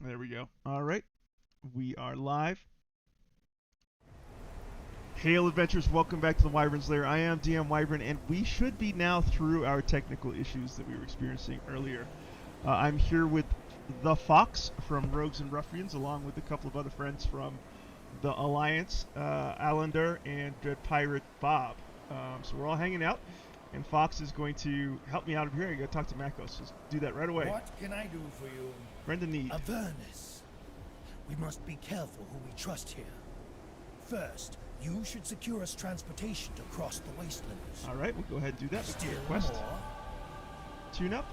There we go. All right. We are live. Hail adventurers, welcome back to the Wyvern's Lair. I am DM Wyvern, and we should be now through our technical issues that we were experiencing earlier. I'm here with the Fox from Rogues and Ruffians, along with a couple of other friends from the Alliance, Allender and Dread Pirate Bob. So we're all hanging out, and Fox is going to help me out over here. I gotta talk to Makos. Let's do that right away. What can I do for you? Brendan Need. Avernus. We must be careful who we trust here. First, you should secure us transportation to cross the wastelands. All right, we'll go ahead and do that. Still Quest. more, Tune up.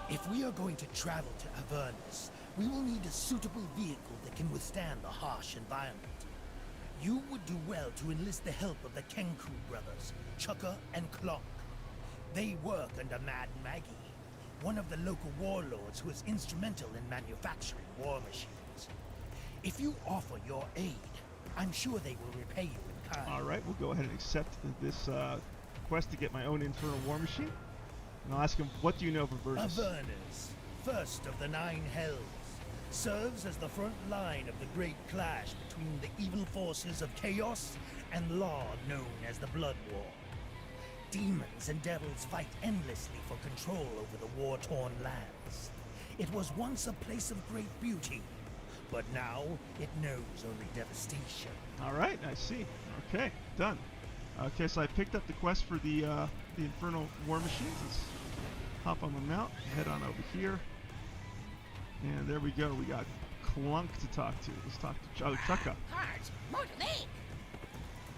if we are going to travel to Avernus, we will need a suitable vehicle that can withstand the harsh environment. You would do well to enlist the help of the Kenku brothers, Chucker and Clonk. They work under Mad Maggie, one of the local warlords who is instrumental in manufacturing war machines. If you offer your aid, I'm sure they will repay you in kind. All right, we'll go ahead and accept this quest to get my own infernal war machine. And I'll ask him, what do you know of Avernus? Avernus, first of the Nine Hells, serves as the front line of the great clash between the evil forces of chaos and law known as the Blood War. Demons and devils fight endlessly for control over the war-torn lands. It was once a place of great beauty, but now it knows only devastation. All right, I see. Okay, done. Okay, so I picked up the quest for the infernal war machines. Let's hop on the mount, head on over here, and there we go. We got Clunk to talk to. Let's talk to Chucka. Parts, more to make.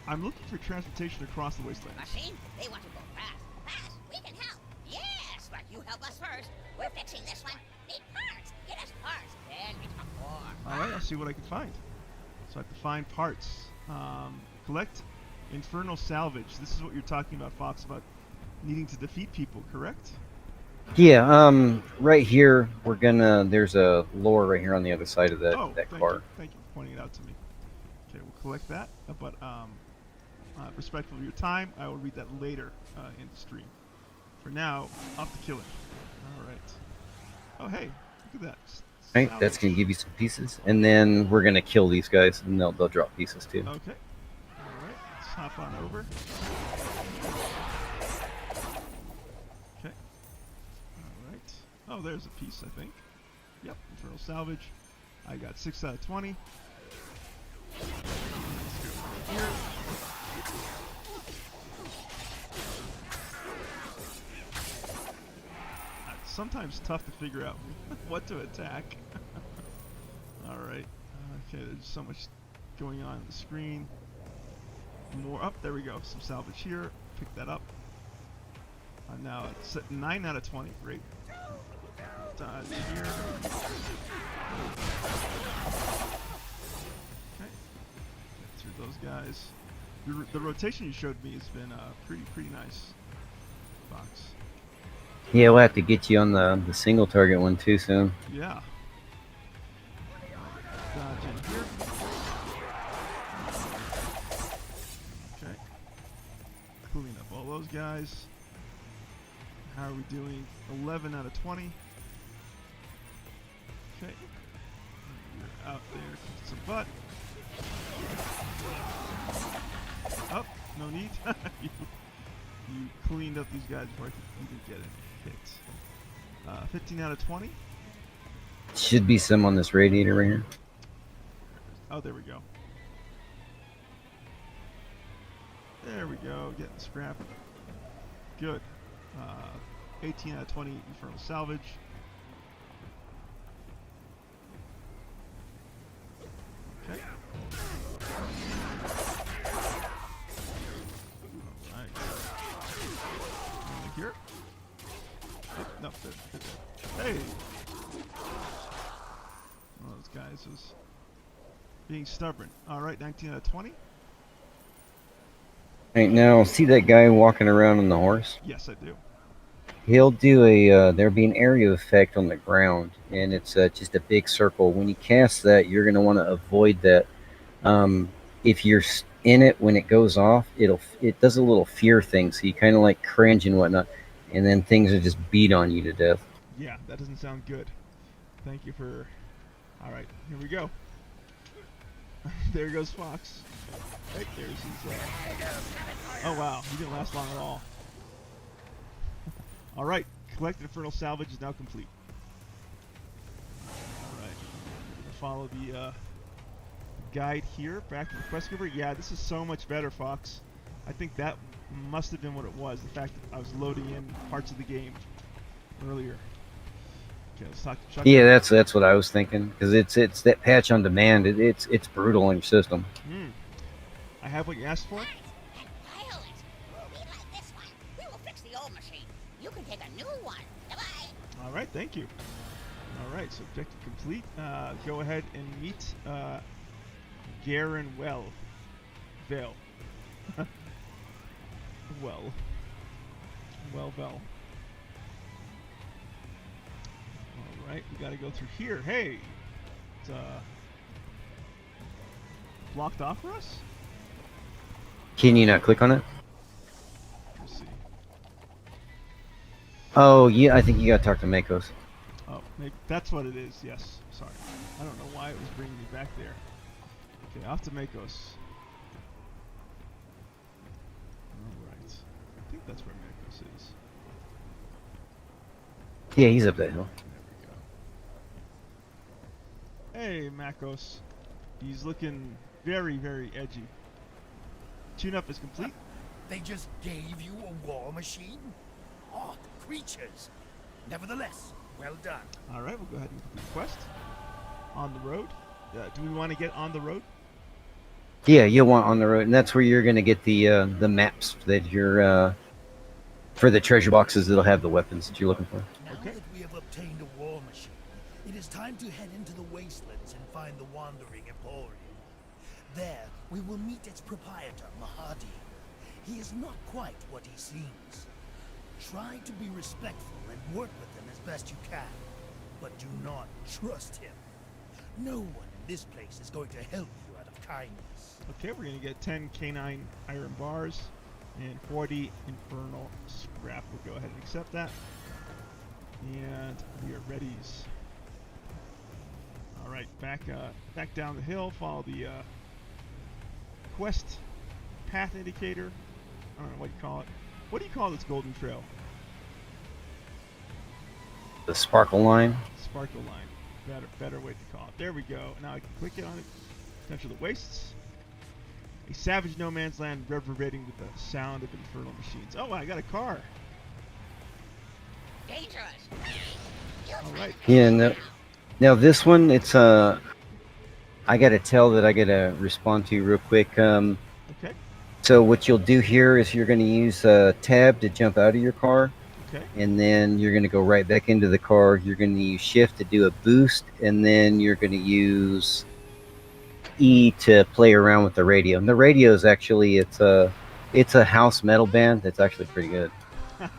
I'm looking for transportation across the wasteland. Machine, they want to go fast. Fast, we can help. Yes, but you help us first. We're fixing this one. Need parts. Get us parts. Then we talk more. All right, I'll see what I can find. So I have to find parts. Collect infernal salvage. This is what you're talking about, Fox, about needing to defeat people, correct? Yeah, right here, there's a lore right here on the other side of that thank car. you. Thank you for pointing it out to me. Okay, we'll collect that, but respectful of your time, I will read that later in the stream. For now, off to killing. All right. Oh, hey, look at that. Right, that's going to give you some pieces, and then we're going to kill these guys, and they'll drop pieces too. Okay. All right, let's hop on over. Okay. All right. Oh, there's a piece, I think. Yep, infernal salvage. I got 6 out of 20. Let's go here. It's sometimes tough to figure out what to attack. All right. Okay, there's so much going on the screen. More up. There we go. Some salvage here. Pick that up. Now it's at 9 out of 20. Great. Dodge here. Okay. Get through those guys. The rotation you showed me has been pretty nice, Fox. Yeah, we'll have to get you on the single target one too soon. Yeah. Dodge in here. Okay. Clean up all those guys. How are we doing? 11 out of 20. Okay. You're out there. Kick some butt. Up. No need. you cleaned up these guys before I could even get any hits. 15 out of 20. Should be some on this radiator right here. Oh, there we go. There we go. Getting scrap. Good. 18 out of 20 infernal salvage. Okay. Alright. Over here. Oh, no, there. Hey! One of those guys was being stubborn. Alright, 19 out of 20. Right now, see that guy walking around on the horse? Yes, I do. He'll do there'll be an area effect on the ground, and it's just a big circle. When you cast that, you're going to want to avoid that. If you're in it when it goes off, it does a little fear thing, so you kind of like cringe and whatnot, and then things are just beat on you to death. Yeah, that doesn't sound good. Thank you for All right, here we go. There goes Fox. Right there's his. Oh wow, he didn't last long at all. All right, collect infernal salvage is now complete. All right, follow the guide here back to the quest giver. Yeah, this is so much better, Fox. I think that must have been what it was. The fact that I was loading in parts of the game earlier. Okay, let's talk to Chuck. Yeah, that's what I was thinking, because it's that patch on demand. It's brutal in your system. I have what you asked for. Nice and violent. We like this one. We will fix the old machine. You can take a new one. Goodbye. All right, thank you. All right, so objective complete. Go ahead and meet Garen Vale. Well. All right, we got to go through here. Hey, it's blocked off for us. Can you not click on it? Let's see. Oh, yeah, I think you gotta talk to Makos. Oh, maybe that's what it is. Yes. Sorry. I don't know why it was bringing me back there. Okay, off to Makos. Alright. I think that's where Makos is. Yeah, he's up that hill. There we go. Hey, Makos. He's looking very, very edgy. Tune-up is complete. They just gave you a war machine? Odd creatures. Nevertheless, well done. Alright, we'll go ahead and complete the quest. On the road. Do we want to get on the road? Yeah, you'll want on the road, and that's where you're gonna get the maps that you're for the treasure boxes that'll have the weapons that you're looking for. Now Okay. that we have obtained a war machine, it is time to head into the wastelands and find the Wandering Emporium. There, we will meet its proprietor, Mahadi. He is not quite what he seems. Try to be respectful and work with him as best you can, but do not trust him. No one in this place is going to help you out of kindness. Okay, we're going to get 10 canine iron bars and 40 infernal scrap. We'll go ahead and accept that. And we are readies. All right, back down the hill. Follow the quest path indicator. I don't know what you call it. What do you call this golden trail? The sparkle line. Sparkle line. Better way to call it. There we go. Now I can click it on it. Enter the wastes. A savage no man's land reverberating with the sound of infernal machines. Oh, I got a car. Dangerous. All right. Yeah, now this one, it's I gotta tell that I gotta respond to real quick. Okay. So what you'll do here is you're gonna use tab to jump out of your car. Okay. And then you're going to go right back into the car. You're going to use shift to do a boost, and then you're going to use E to play around with the radio. And the radio is actually it's a house metal band that's actually pretty good. Oh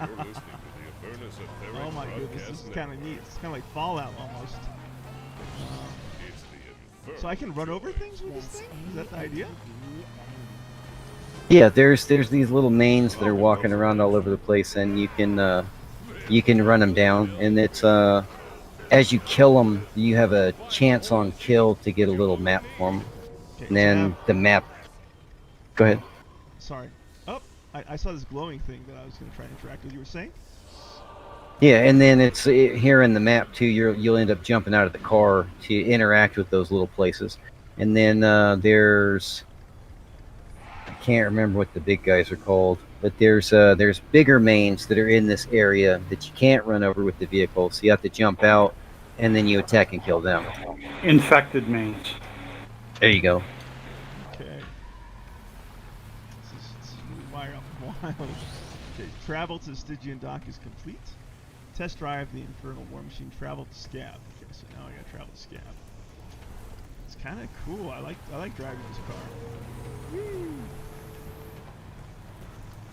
my goodness, this is kind of neat. It's kind of like Fallout almost. So I can run over things with this thing? Is that the idea? Yeah, there's these little mains that are walking around all over the place, and you can run them down. And it's as you kill them, you have a chance on kill to get a little map for them. Okay, And then the map. Go ahead. Sorry. Oh, I saw this glowing thing that I was going to try and interact with. You were saying? Yeah, and then it's here in the map too. You'll end up jumping out of the car to interact with those little places. And then there's, I can't remember what the big guys are called, but there's bigger mains that are in this area that you can't run over with the vehicle. So you have to jump out, and then you attack and kill them. Infected mains. There you go. Okay. This is really wild. Okay, travel to Stygian Dock is complete. Test drive the Infernal War Machine. Travel to Scab. Okay, so now I gotta travel to Scab. It's kind of cool. I like driving this car. Woo!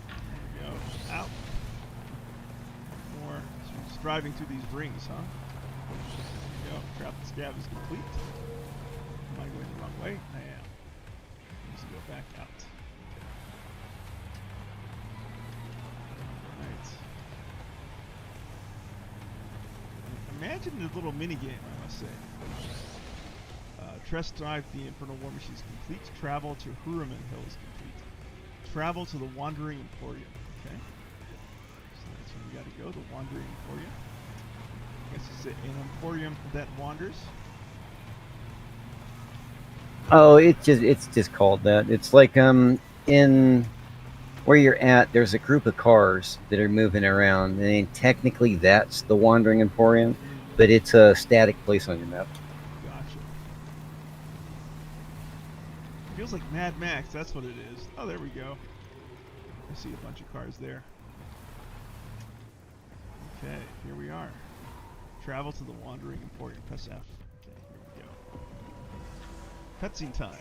There we go. Out. More. So we're just driving through these rings, huh? There we go. Travel to Scab is complete. Am I going the wrong way? I am. Let's go back out. Alright. Imagine the little mini game, I must say. Trust drive the Infernal War Machine is complete. Travel to Huraman Hill is complete. Travel to the Wandering Emporium. Okay. So that's where we gotta go, the Wandering Emporium. I guess it's an emporium that wanders. Oh, it's just called that. It's like in where you're at, there's a group of cars that are moving around, and technically that's the Wandering Emporium, but it's a static place on your map. Gotcha. Feels like Mad Max, that's what it is. Oh, there we go. I see a bunch of cars there. Okay, here we are. Travel to the Wandering Emporium. Press F. Okay, here we go. Cutscene time.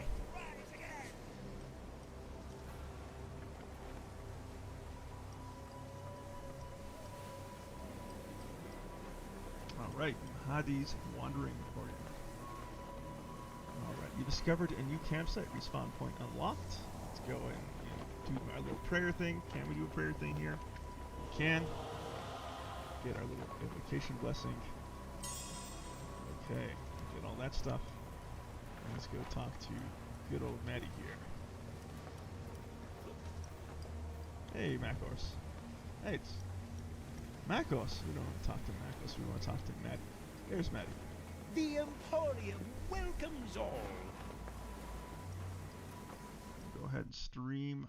Alright, Hades Wandering Emporium. Alright, you discovered a new campsite, respawn point unlocked. Let's go and do our little prayer thing. Can we do a prayer thing here? We can. Get our little invocation blessing. Okay, get all that stuff. And let's go talk to good old Maddie here. Hey, Makos. Hey, it's Makos. We don't want to talk to Makos, we want to talk to Maddie. There's Maddie. The Emporium welcomes all. Go ahead and stream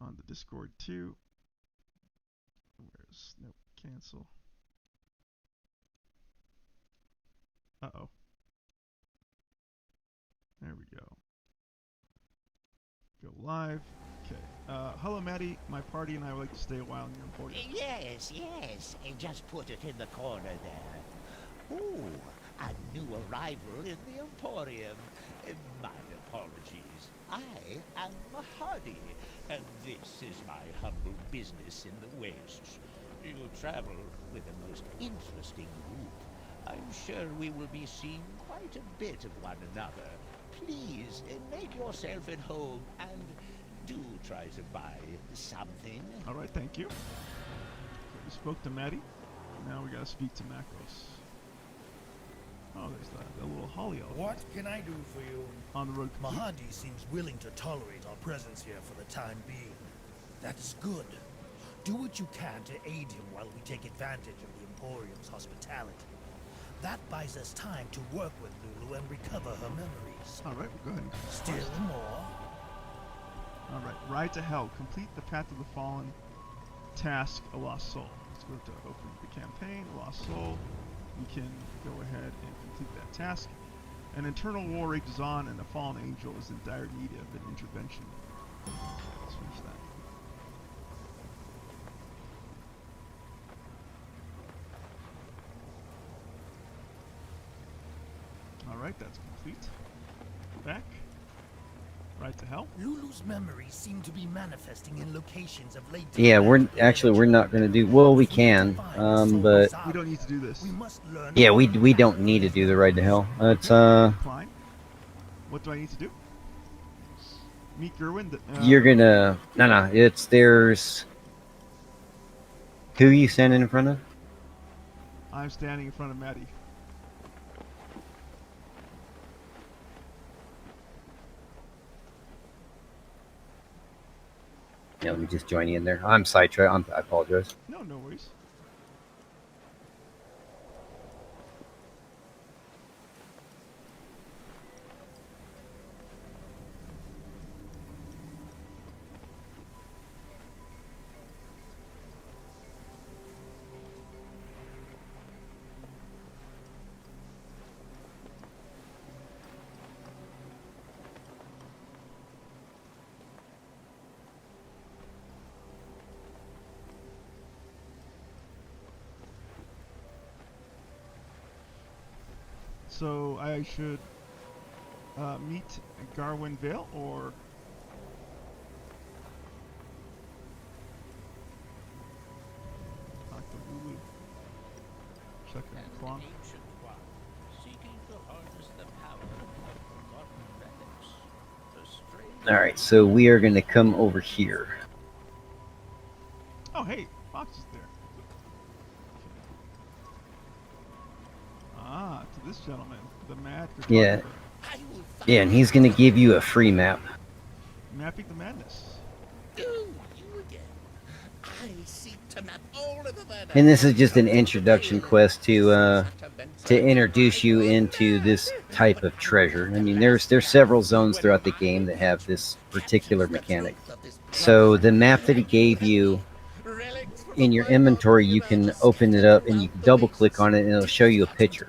on the Discord too. Where's nope, cancel. Uh-oh. There we go. Go live. Okay. Hello, Maddie. My party and I would like to stay a while in your emporium. Yes, yes. Just put it in the corner there. Ooh, a new arrival in the Emporium. My apologies. I am Hardy, and this is my humble business in the Wastes. You travel with a most interesting group. I'm sure we will be seeing quite a bit of one another. Please, make yourself at home and do try to buy something. Alright, thank you. So we spoke to Maddie. Now we gotta speak to Makos. Oh, there's the little holly elf. What can I do for you? On the road. Mahadi seems willing to tolerate our presence here for the time being. That's good. Do what you can to aid him while we take advantage of the Emporium's hospitality. That buys us time to work with Lulu and recover her memories. Alright, we'll go ahead and Still more? Alright, Ride to Hell. Complete the Path of the Fallen task, A Lost Soul. Let's go to open the campaign, A Lost Soul. We can go ahead and complete that task. An internal war rages on and a fallen angel is in dire need of an intervention. Let's finish that. Alright, that's complete. Back. Ride to Hell. Lulu's memories seem to be manifesting in locations of late. Yeah, we're not going to do well. We can, but We don't need to do this. We must learn. yeah, we don't need to do the Ride to Hell. It's Climb. What do I need to do? Meet Gerwin. you're gonna no. There's who are you standing in front of? I'm standing in front of Maddie. Yeah, let me just join you in there. I'm sidetracked. I apologize. No, no worries. So I should meet Garwin Vale or talk to Lulu. Check out the clock. Ancient one, seeking to harness the power of forgotten relics. The strange All right, so we are gonna come over here. Oh, hey, Fox is there. Ah, to this gentleman, the mad. Yeah. I Yeah, and he's going to give you a free map. Mapping the madness. Oh, you again. I seek to map all of the And this is just an introduction quest to introduce you into this type of treasure. I mean, there's several zones throughout the game that have this particular mechanic. So the map that he gave you in your inventory, you can open it up and you can double click on it and it'll show you a picture.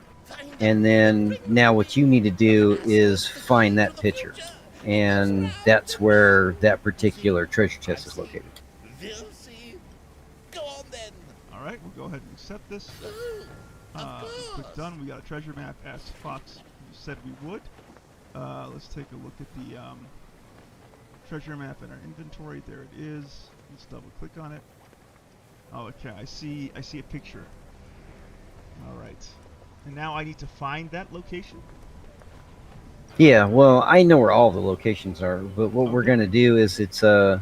And then now what you need to do is find that picture. And that's where that particular treasure chest is located. We'll see. Go on then. All right, we'll go ahead and accept this. Click done. We got a treasure map as Fox said we would. Let's take a look at the treasure map in our inventory. There it is. Let's double click on it. Oh, okay. I see a picture. All right. And now I need to find that location. Yeah, well, I know where all the locations are, but what we're going to do is we're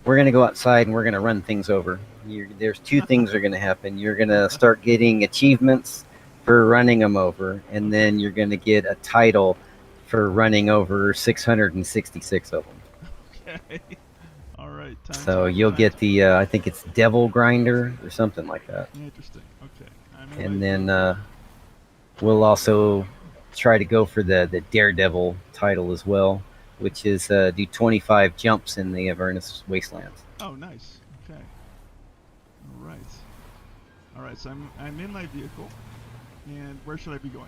going to go outside and we're going to run things over. There's two things are going to happen. You're going to start getting achievements for running them over, and then you're going to get a title for running over 666 of them. Okay. All right. So you'll get the, I think it's Devil Grinder or something like that. Interesting. Okay. And then we'll also try to go for the Daredevil title as well, which is do 25 jumps in the Avernus Wastelands. Oh, nice. Okay. All right. All right. So I'm in my vehicle, and where should I be going?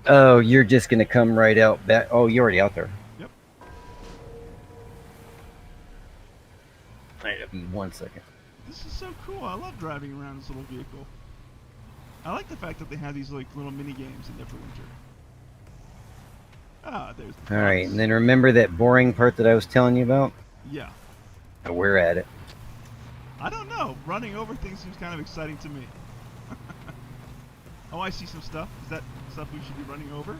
Oh, you're just gonna come right out back. Oh, you're already out there. Yep. Wait 1 second. This is so cool. I love driving around this little vehicle. I like the fact that they have these like little mini games in Neverwinter. Ah, there's the All right, and then remember that boring part that I was telling you about? Yeah. We're at it. I don't know. Running over things seems kind of exciting to me. Oh, I see some stuff. Is that stuff we should be running over?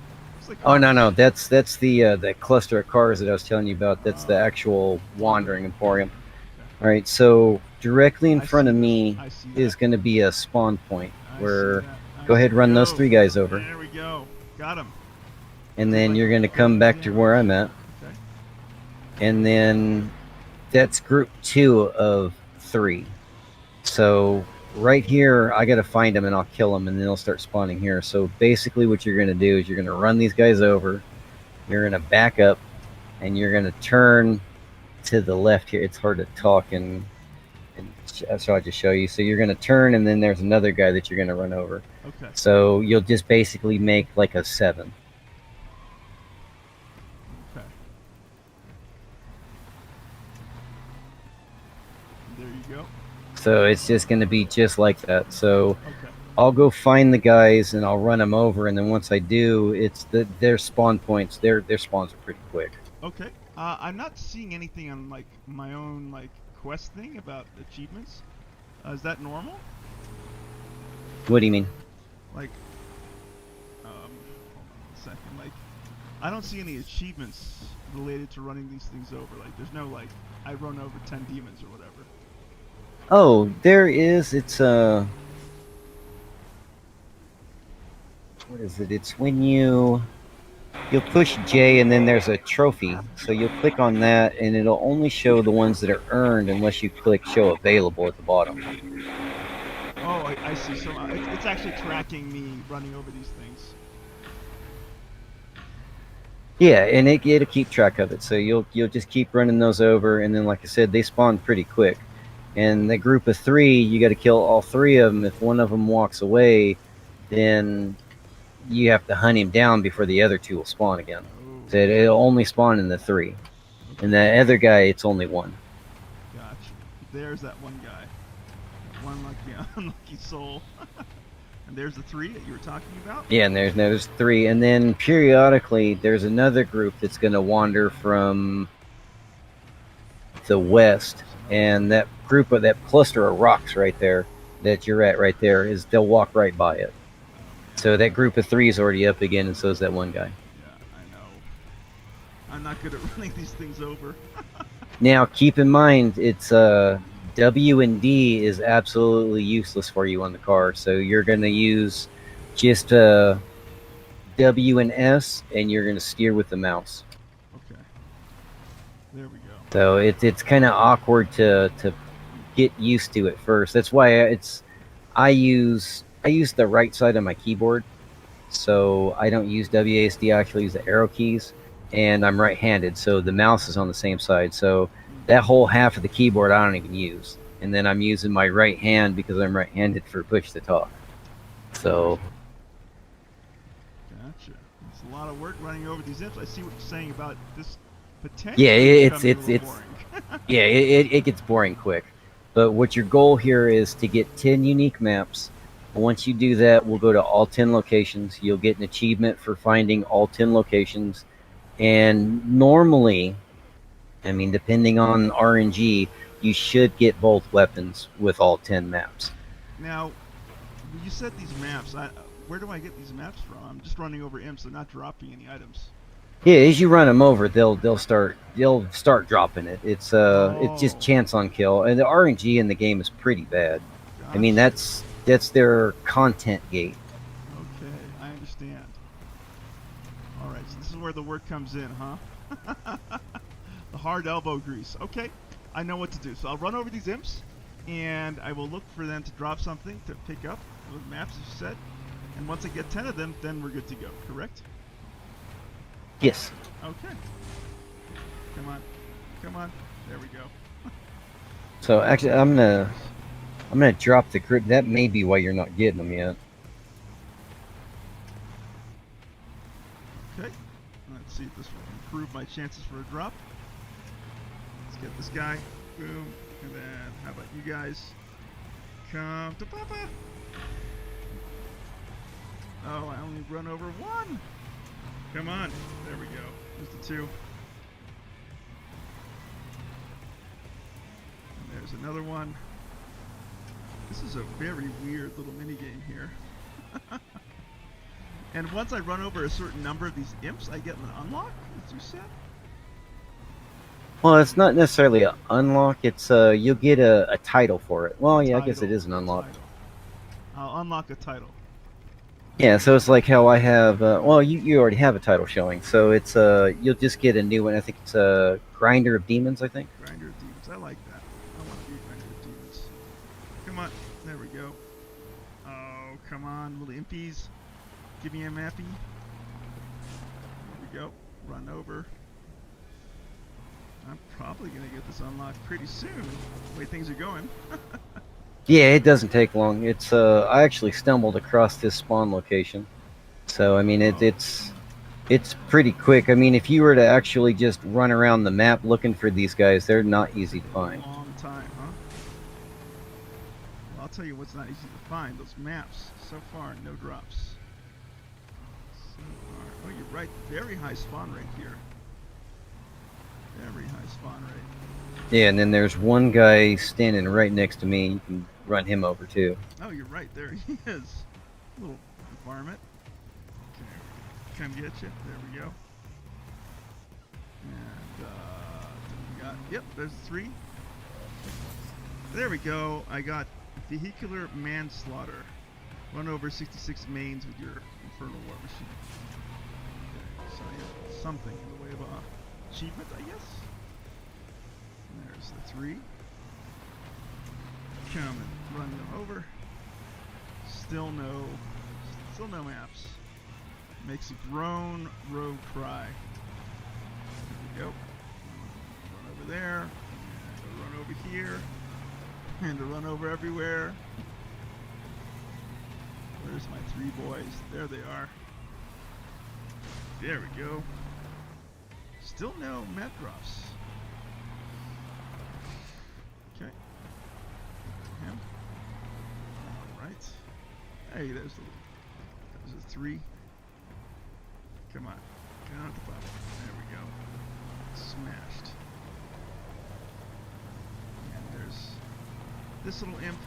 Like oh no, that's the cluster of cars that I was telling you about. That's the actual Wandering Emporium. Okay. All right, so directly in front of me is going to be a spawn point where go ahead and run those three guys over. There we go. Got him. And then you're going to come back to where I'm at. Okay. And then that's group 2 of 3. So right here, I got to find them and I'll kill them and then they'll start spawning here. So basically what you're going to do is you're going to run these guys over. You're going to back up and you're going to turn to the left here. It's hard to talk and so I'll just show you. So you're going to turn and then there's another guy that you're going to run over. Okay. So you'll just basically make like a 7. Okay. There you go. So it's just going to be just like that. So okay. I'll go find the guys and I'll run them over, and then once I do, it's their spawn points. Their spawns are pretty quick. Okay. I'm not seeing anything on like my own like quest thing about achievements. Is that normal? What do you mean? Like, hold on a second. Like, I don't see any achievements related to running these things over. Like, there's no like, I run over 10 demons or whatever. Oh, there is. It's what is it? It's when you'll push J and then there's a trophy. So you'll click on that and it'll only show the ones that are earned unless you click show available at the bottom. Oh, I see. So it's actually tracking me running over these things. Yeah, and it'll keep track of it. So you'll just keep running those over, and then like I said, they spawn pretty quick. And the group of 3, you got to kill all 3 of them. If one of them walks away, then you have to hunt him down before the other 2 will spawn again. Oh. So it'll only spawn in the 3. Okay. And the other guy, it's only 1. Gotcha. There's that one guy. One unlucky soul. And there's the 3 that you were talking about? Yeah, and there's 3. And then periodically, there's another group that's going to wander from the west. And that group of that cluster of rocks right there that you're at right there is they'll walk right by it. So that group of 3 is already up again, and so is that one guy. Yeah, I know. I'm not good at running these things over. Now, keep in mind, it's W and D is absolutely useless for you on the car. So you're going to use just W and S, and you're going to steer with the mouse. Okay. There we go. So it's kind of awkward to get used to at first. That's why I use the right side of my keyboard, so I don't use WASD. I actually use the arrow keys, and I'm right-handed, so the mouse is on the same side. So that whole half of the keyboard I don't even use, and then I'm using my right hand because I'm right-handed for push to talk. So Gotcha. It's a lot of work running over these imps. I see what you're saying about this potentially yeah, it's becoming a little boring. yeah, it gets boring quick. But what your goal here is to get 10 unique maps. Once you do that, we'll go to all 10 locations. You'll get an achievement for finding all 10 locations. And normally, I mean, depending on RNG, you should get both weapons with all 10 maps. Now, you said these maps. Where do I get these maps from? I'm just running over imps. They're not dropping any items. Yeah, as you run them over, they'll start dropping it. It's just chance on kill, and the RNG in the game is pretty bad. Gotcha. I mean, that's their content gate. Okay, I understand. All right, so this is where the work comes in, huh? The hard elbow grease. Okay, I know what to do. So I'll run over these imps, and I will look for them to drop something to pick up those maps, as you said. And once I get 10 of them, then we're good to go. Correct? Yes. Okay. Come on. Come on. There we go. So actually, I'm gonna drop the grip. That may be why you're not getting them yet. Okay. Let's see if this will improve my chances for a drop. Let's get this guy. Boom. And then, how about you guys? Come to Papa. Oh, I only run over one. Come on. There we go. There's the two. And there's another one. This is a very weird little mini game here. And once I run over a certain number of these imps, I get an unlock, as you said? Well, it's not necessarily an unlock. It's you'll get a title for it. Well, yeah, I guess it is an unlock. I'll unlock a title. Yeah, so it's like how I have. Well, you already have a title showing, so it's you'll just get a new one. I think it's a Grinder of Demons. I think. Grinder of Demons. I like that. I want to be a Grinder of Demons. Come on. There we go. Oh, come on, little impies. Give me a mappy. There we go. Run over. I'm probably going to get this unlocked pretty soon, the way things are going. Yeah, it doesn't take long. It's I actually stumbled across this spawn location, so I mean it's pretty quick. I mean, if you were to actually just run around the map looking for these guys, they're not easy to find. Long time, huh? Well, I'll tell you what's not easy to find. Those maps. So far, no drops. So far. Oh, you're right. Very high spawn rate here. Very high spawn rate. Yeah, and then there's one guy standing right next to me. You can run him over too. Oh, you're right. There he is. Little varmint. Okay. Come get you. There we go. And we got. Yep, there's 3. There we go. I got vehicular manslaughter. Run over 66 mains with your infernal war machine. Okay, so yeah, something in the way of a achievement, I guess. And there's the 3. Come and run them over. Still no maps. Makes a groan, rogue cry. There we go. Run over there. And a run over here. And a run over everywhere. Where's my 3 boys? There they are. There we go. Still no map drops. Okay. Him. Alright. Hey, there's a 3. Come on. Get on the bottom. There we go. Smashed. And there's this little imp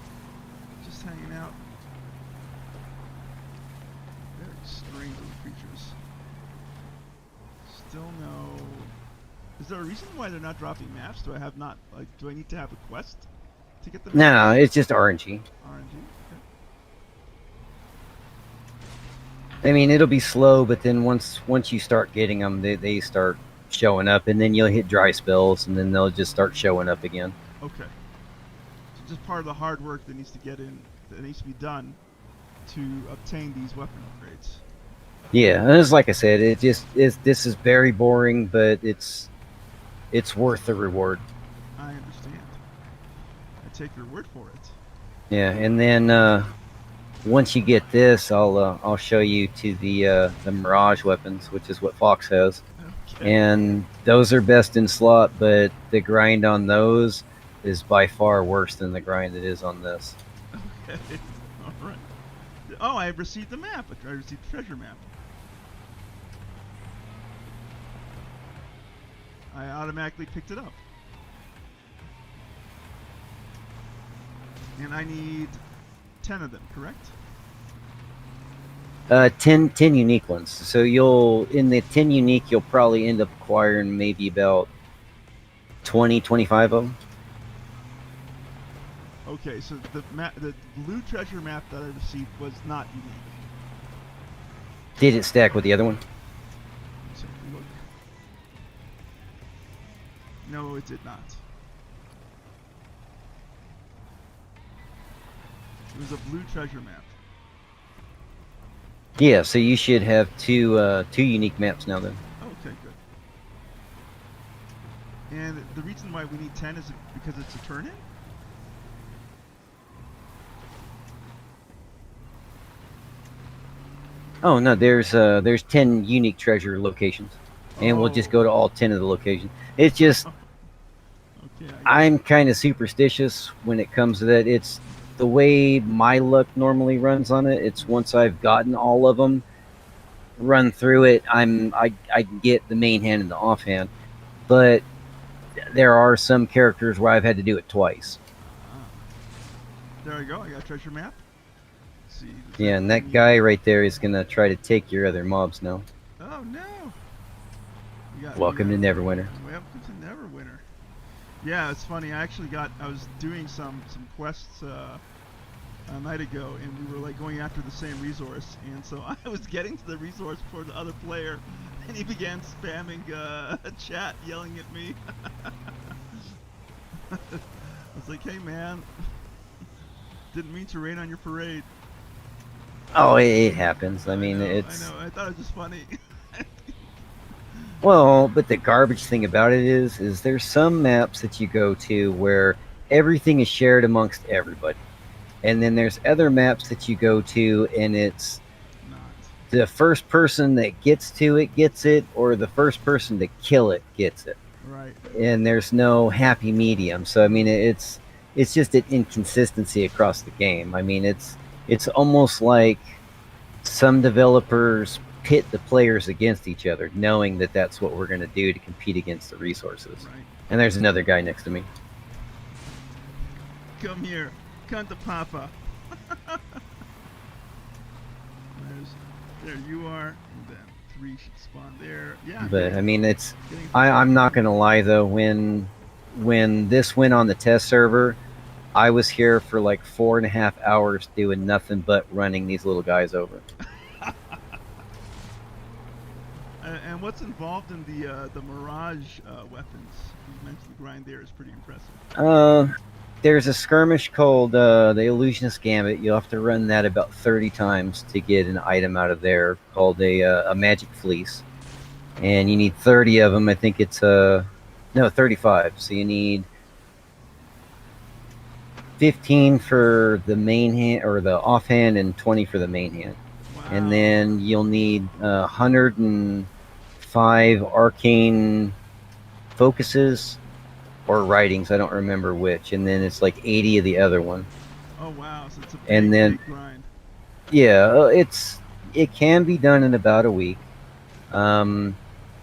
just hanging out. Very strange little creatures. Still no. Is there a reason why they're not dropping maps? Do I need to have a quest to get them? No, it's just RNG. RNG. Okay. I mean, it'll be slow, but then once you start getting them, they start showing up, and then you'll hit dry spells, and then they'll just start showing up again. Okay. So just part of the hard work that needs to be done to obtain these weapon upgrades. Yeah, and it's like I said, it just is. This is very boring, but it's worth the reward. I understand. I take your word for it. Yeah, and then once you get this, I'll show you to the Mirage weapons, which is what Fox has, Okay. and those are best in slot, but the grind on those is by far worse than the grind that is on this. Okay. All right. Oh, I received the map. I received the treasure map. I automatically picked it up. And I need 10 of them, correct? 10 unique ones. So in the 10 unique, you'll probably end up acquiring maybe about 20, 25 of them. Okay, so the blue treasure map that I received was not unique. Did it stack with the other one? Let's take a look. No, it did not. It was a blue treasure map. Yeah, so you should have two unique maps now then. Okay, good. And the reason why we need 10 is because it's a turn-in? Oh no, there's 10 unique treasure locations, and we'll just go to all 10 of the locations. It's just Okay, I'm kind of superstitious when it comes to that. It's the way my luck normally runs on it. It's once I've gotten all of them, run through it, I get the main hand and the offhand, but there are some characters where I've had to do it twice. there we go. I got a treasure map. Let's see. Yeah, and that guy right there is gonna try to take your other mobs now. Oh no! Welcome to Neverwinter. Welcome to Neverwinter. Yeah, it's funny. I was doing some quests a night ago, and we were like going after the same resource, and so I was getting to the resource before the other player, and he began spamming chat, yelling at me. I was like, "Hey man, didn't mean to rain on your parade." Oh, it happens. I mean, I it's know. I thought it was just funny. well, but the garbage thing about it is there's some maps that you go to where everything is shared amongst everybody. And then there's other maps that you go to, and it's Not. the first person that gets to it gets it, or the first person to kill it gets it. Right. And there's no happy medium. So I mean, it's just an inconsistency across the game. I mean, it's almost like some developers pit the players against each other, knowing that that's what we're going to do to compete against the resources. Right. And there's another guy next to me. Come here. Come to Papa. There you are. And then 3 should spawn there. Yeah. But I mean, I'm not going to lie though. When this went on the test server, I was here for like 4.5 hours doing nothing but running these little guys over. And what's involved in the Mirage weapons? You mentioned the grind there is pretty impressive. There's a skirmish called the Illusionist Gambit. You'll have to run that about 30 times to get an item out of there called a Magic Fleece. And you need 30 of them. I think it's 35. So you need 15 for the main hand or the offhand and 20 for the main hand. Wow. And then you'll need 105 arcane focuses or writings. I don't remember which. And then it's like 80 of the other one. Oh wow! So it's a big grind. Yeah, it can be done in about a week.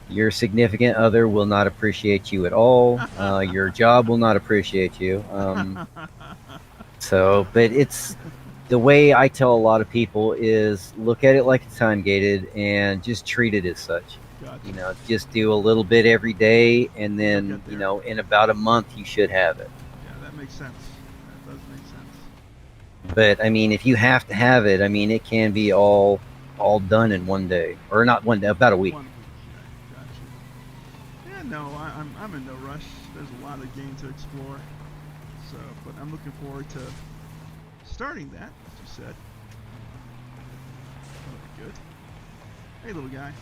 Your significant other will not appreciate you at all. Your job will not appreciate you. But it's the way I tell a lot of people is look at it like it's time gated and just treat it as such. Gotcha. Just do a little bit every day, and then in about a month you should have it. Yeah, that makes sense. That does make sense. But I mean, if you have to have it, I mean, it can be all all done in one day, or not one day, about a week. 1 week. Yeah, gotcha. Yeah, no, I'm in no rush. There's a lot of game to explore. So, but I'm looking forward to starting that, as you said. That'll be good. Hey, little guy.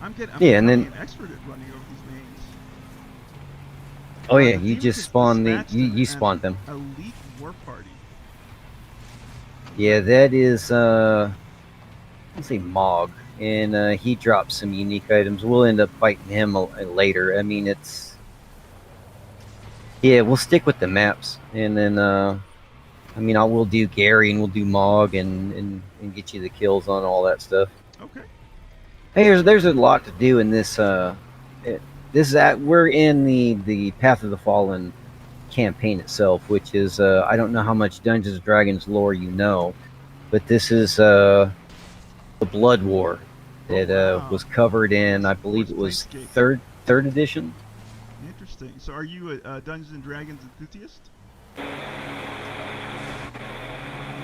I'm Yeah, and then an expert at running over these mains. oh yeah, The you demons just is spawn dispatched you an spawned them. Elite war party. Yeah, that is let's say Mog, and he drops some unique items. We'll end up fighting him later. I mean, we'll stick with the maps, and then I mean, we'll do Gary and we'll do Mog and get you the kills on all that stuff. Okay. Hey, there's a lot to do in this. We're in the Path of the Fallen campaign itself, which is I don't know how much Dungeons and Dragons lore you know, but this is the Blood War that wow. was covered in, I believe it was third edition. Interesting. So, are you a Dungeons and Dragons enthusiast?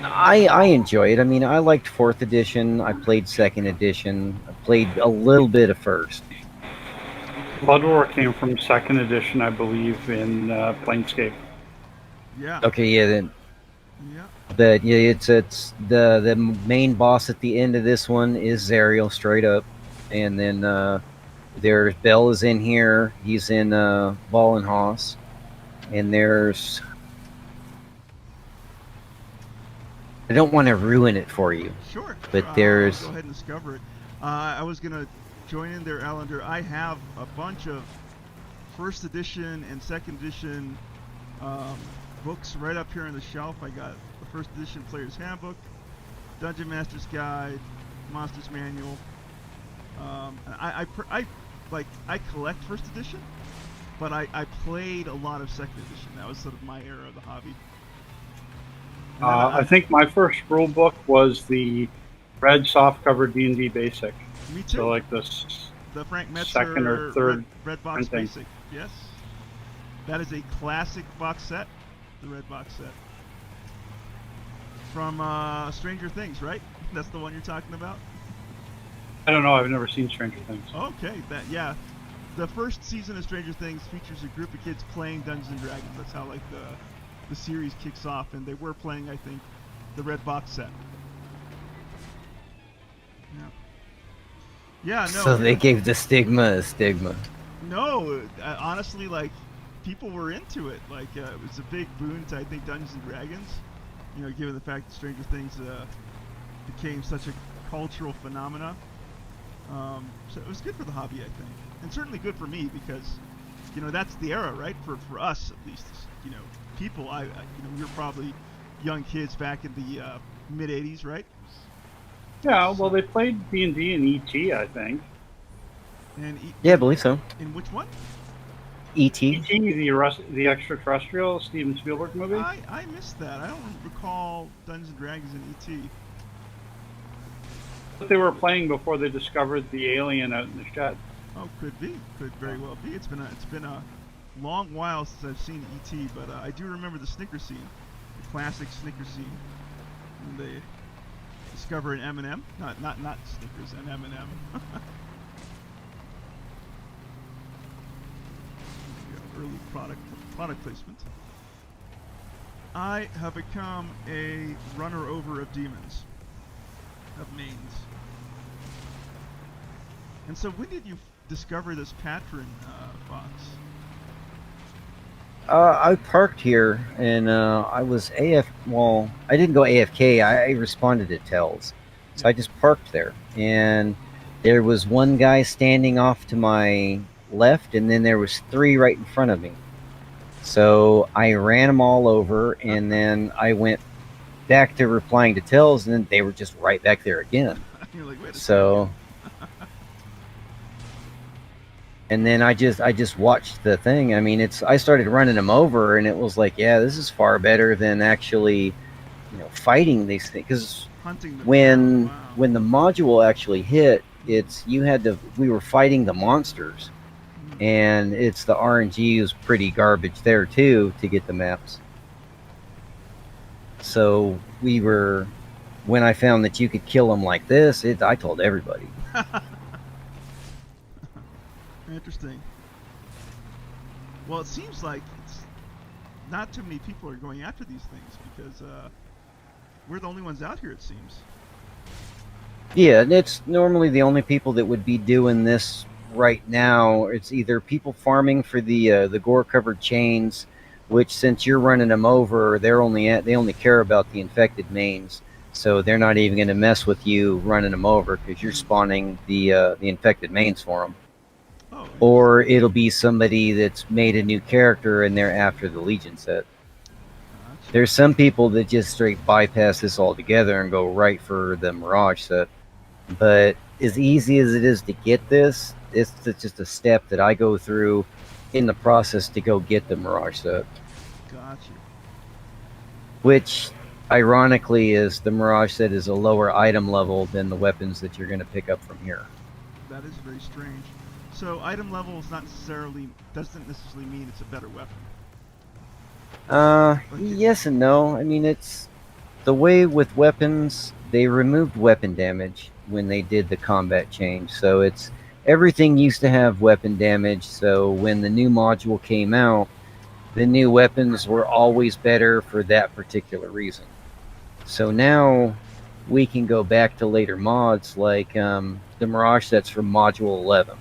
I enjoy it. I mean, I liked 4th edition. I played 2nd edition. I played a little bit of 1st. Blood War came from 2nd edition, I believe, in Planescape. Yeah. Okay, yeah, then. Yeah. But yeah, it's the main boss at the end of this one is Zariel straight up, and then there's Bell is in here. He's in Vollenhaus, and there's. I don't want to ruin it for you. Sure. But there's. I'll go ahead and discover it. I was gonna join in there, Allender. I have a bunch of 1st edition and 2nd edition books right up here on the shelf. I got the 1st edition Player's Handbook, Dungeon Master's Guide, Monster's Manual. I collect 1st edition, but I played a lot of 2nd edition. That was sort of my era of the hobby. I think my first rule book was the red softcover D&D Basic. Me too. So like the Frank Metzger 2nd or 3rd red box printing. basic. Yes, that is a classic box set. The red box set from Stranger Things, right? That's the one you're talking about. I don't know. I've never seen Stranger Things. Okay, the first season of Stranger Things features a group of kids playing Dungeons and Dragons. That's how like the series kicks off, and they were playing, I think, the red box set. Yeah, no. So they gave the stigma a stigma. No, honestly, like, people were into it. Like, it was a big boon to, I think, Dungeons and Dragons. You know, given the fact that Stranger Things became such a cultural phenomena. So it was good for the hobby, I think, and certainly good for me because, you know, that's the era, right? For us, at least, you know, people. We were probably young kids back in the mid '80s, right? Yeah, well, they played D&D and E.T., I think. And Yeah, I believe so. In which one? E.T. E.T., the extraterrestrial Steven Spielberg movie. I missed that. I don't recall Dungeons and Dragons in E.T. But they were playing before they discovered the alien out in the shed. Oh, could be. Could very well be. It's been a long while since I've seen E.T., but I do remember the Snicker scene, the classic Snicker scene, when they discover an M&M. Not Snickers, an M&M. Early product placement. I have become a runner over of demons, of mains. And so, when did you discover this patron, Fox? I parked here and I was Well, I didn't go AFK. I responded to tells, so I just parked there, and there was one guy standing off to my left, and then there was 3 right in front of me. So I ran them all over, and then I went back to replying to tells, and then they were just right back there again. You're like, wait a So. And then I just watched the thing. I mean, I started running them over, and it was like, yeah, this is far better than actually, fighting these things. Because when the module actually hit, we were fighting the monsters, and it's the RNG was pretty garbage there too to get the maps. So we when I found that you could kill them like this, I told everybody. Interesting. Well, it seems like it's not too many people are going after these things because we're the only ones out here, it seems. Yeah, it's normally the only people that would be doing this right now. It's either people farming for the gore-covered chains, which since you're running them over, they only care about the infected mains, so they're not even going to mess with you running them over because you're spawning the infected mains for them. Oh, Or it'll be somebody that's made a new character and they're after the Legion set. gotcha. There's some people that just straight bypass this altogether and go right for the Mirage set. But as easy as it is to get this, it's just a step that I go through in the process to go get the Mirage set. Gotcha. Which, ironically, is the Mirage set is a lower item level than the weapons that you're going to pick up from here. That is very strange. So item level is doesn't necessarily mean it's a better weapon. Yes and no. I mean, it's the way with weapons, they removed weapon damage when they did the combat change. So it's everything used to have weapon damage. So when the new module came out, the new weapons were always better for that particular reason. So now we can go back to later mods like the Mirage sets from Module 11.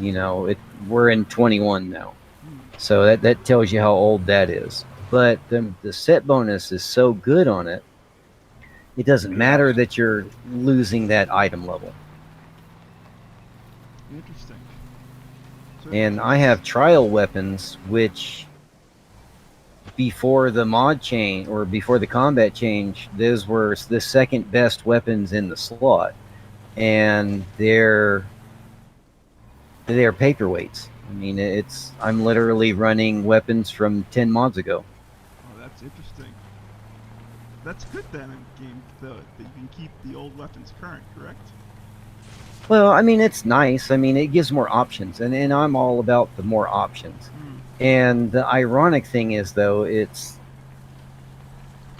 You know, we're in 21 now. So that tells you how old that is. But the set bonus is so good on it, it doesn't matter that you're losing that item level. Interesting. So And I have trial weapons, which before the mod change or before the combat change, those were the second best weapons in the slot, and they're paperweights. I mean, I'm literally running weapons from 10 mods ago. Oh, that's interesting. That's good then in game that you can keep the old weapons current, correct? Well, I mean, it's nice. I mean, it gives more options, and I'm all about the more options. And the ironic thing is, though, it's,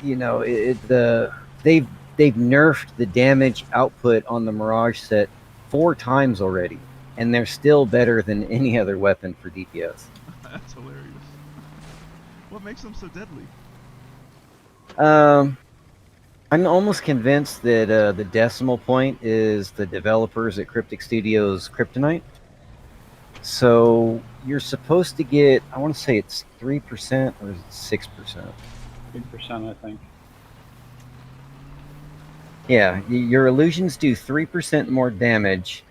you know, they've nerfed the damage output on the Mirage set 4 times already, and they're still better than any other weapon for DPS. That's hilarious. What makes them so deadly? I'm almost convinced that the decimal point is the developers at Cryptic Studios' Kryptonite. So you're supposed to get, I want to say it's 3% or is it 6%? 3%, I think. Yeah, your illusions do 3% more damage.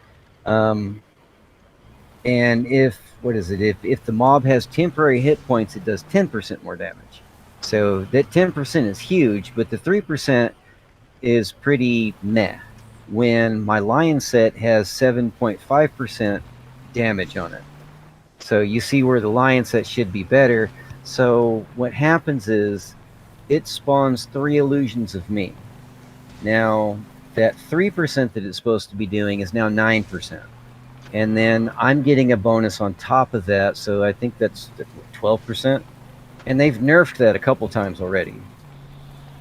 And if the mob has temporary hit points, it does 10% more damage. So that 10% is huge, but the 3% is pretty meh. When my lion set has 7.5% damage on it. So you see where the lion set should be better. So what happens is it spawns 3 illusions of me. Now that 3% that it's supposed to be doing is now 9%. And then I'm getting a bonus on top of that, so I think that's 12%. And they've nerfed that a couple times already.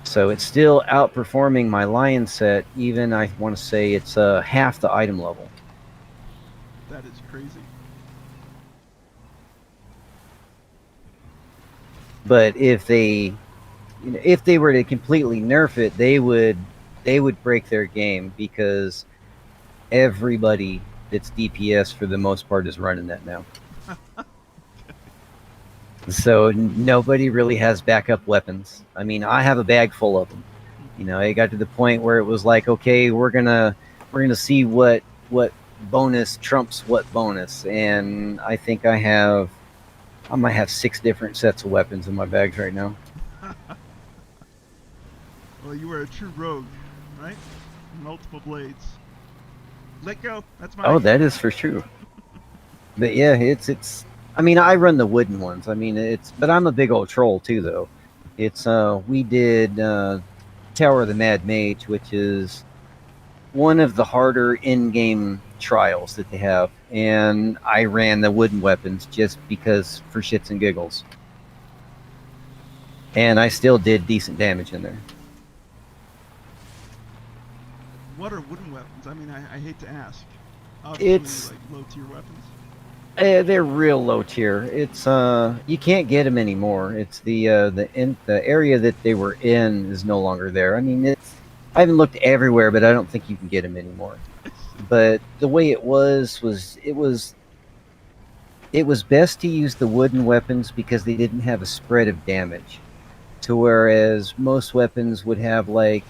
So it's still outperforming my lion set, even I want to say it's half the item level. That is crazy. But if they were to completely nerf it, they would break their game, because everybody that's DPS for the most part is running that now. So nobody really has backup weapons. I mean, I have a bag full of them. You know, it got to the point where it was like, okay, we're gonna see what bonus trumps what bonus, and I think I might have 6 different sets of weapons in my bags right now. Well, you are a true rogue, right? Multiple blades. Let go. That's my. Oh, that is for sure. But yeah, it's. I mean, I run the wooden ones. I mean, but I'm a big old troll too, though. We did Tower of the Mad Mage, which is one of the harder in-game trials that they have, and I ran the wooden weapons just because, for shits and giggles. And I still did decent damage in there. What are wooden weapons? I mean, I hate to ask. It's- like low tier weapons. They're real low tier. It's you can't get them anymore. It's the area that they were in is no longer there. I mean, I haven't looked everywhere, but I don't think you can get them anymore. But the way it was it was best to use the wooden weapons because they didn't have a spread of damage. To whereas most weapons would have like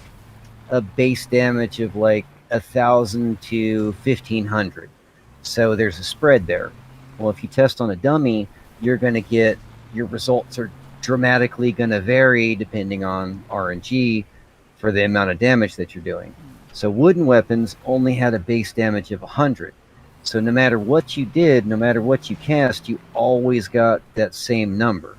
a base damage of like 1,000 to 1,500. So there's a spread there. Well, if you test on a dummy, you're going to get your results are dramatically going to vary depending on RNG for the amount of damage that you're doing. So wooden weapons only had a base damage of 100. So no matter what you did, no matter what you cast, you always got that same number.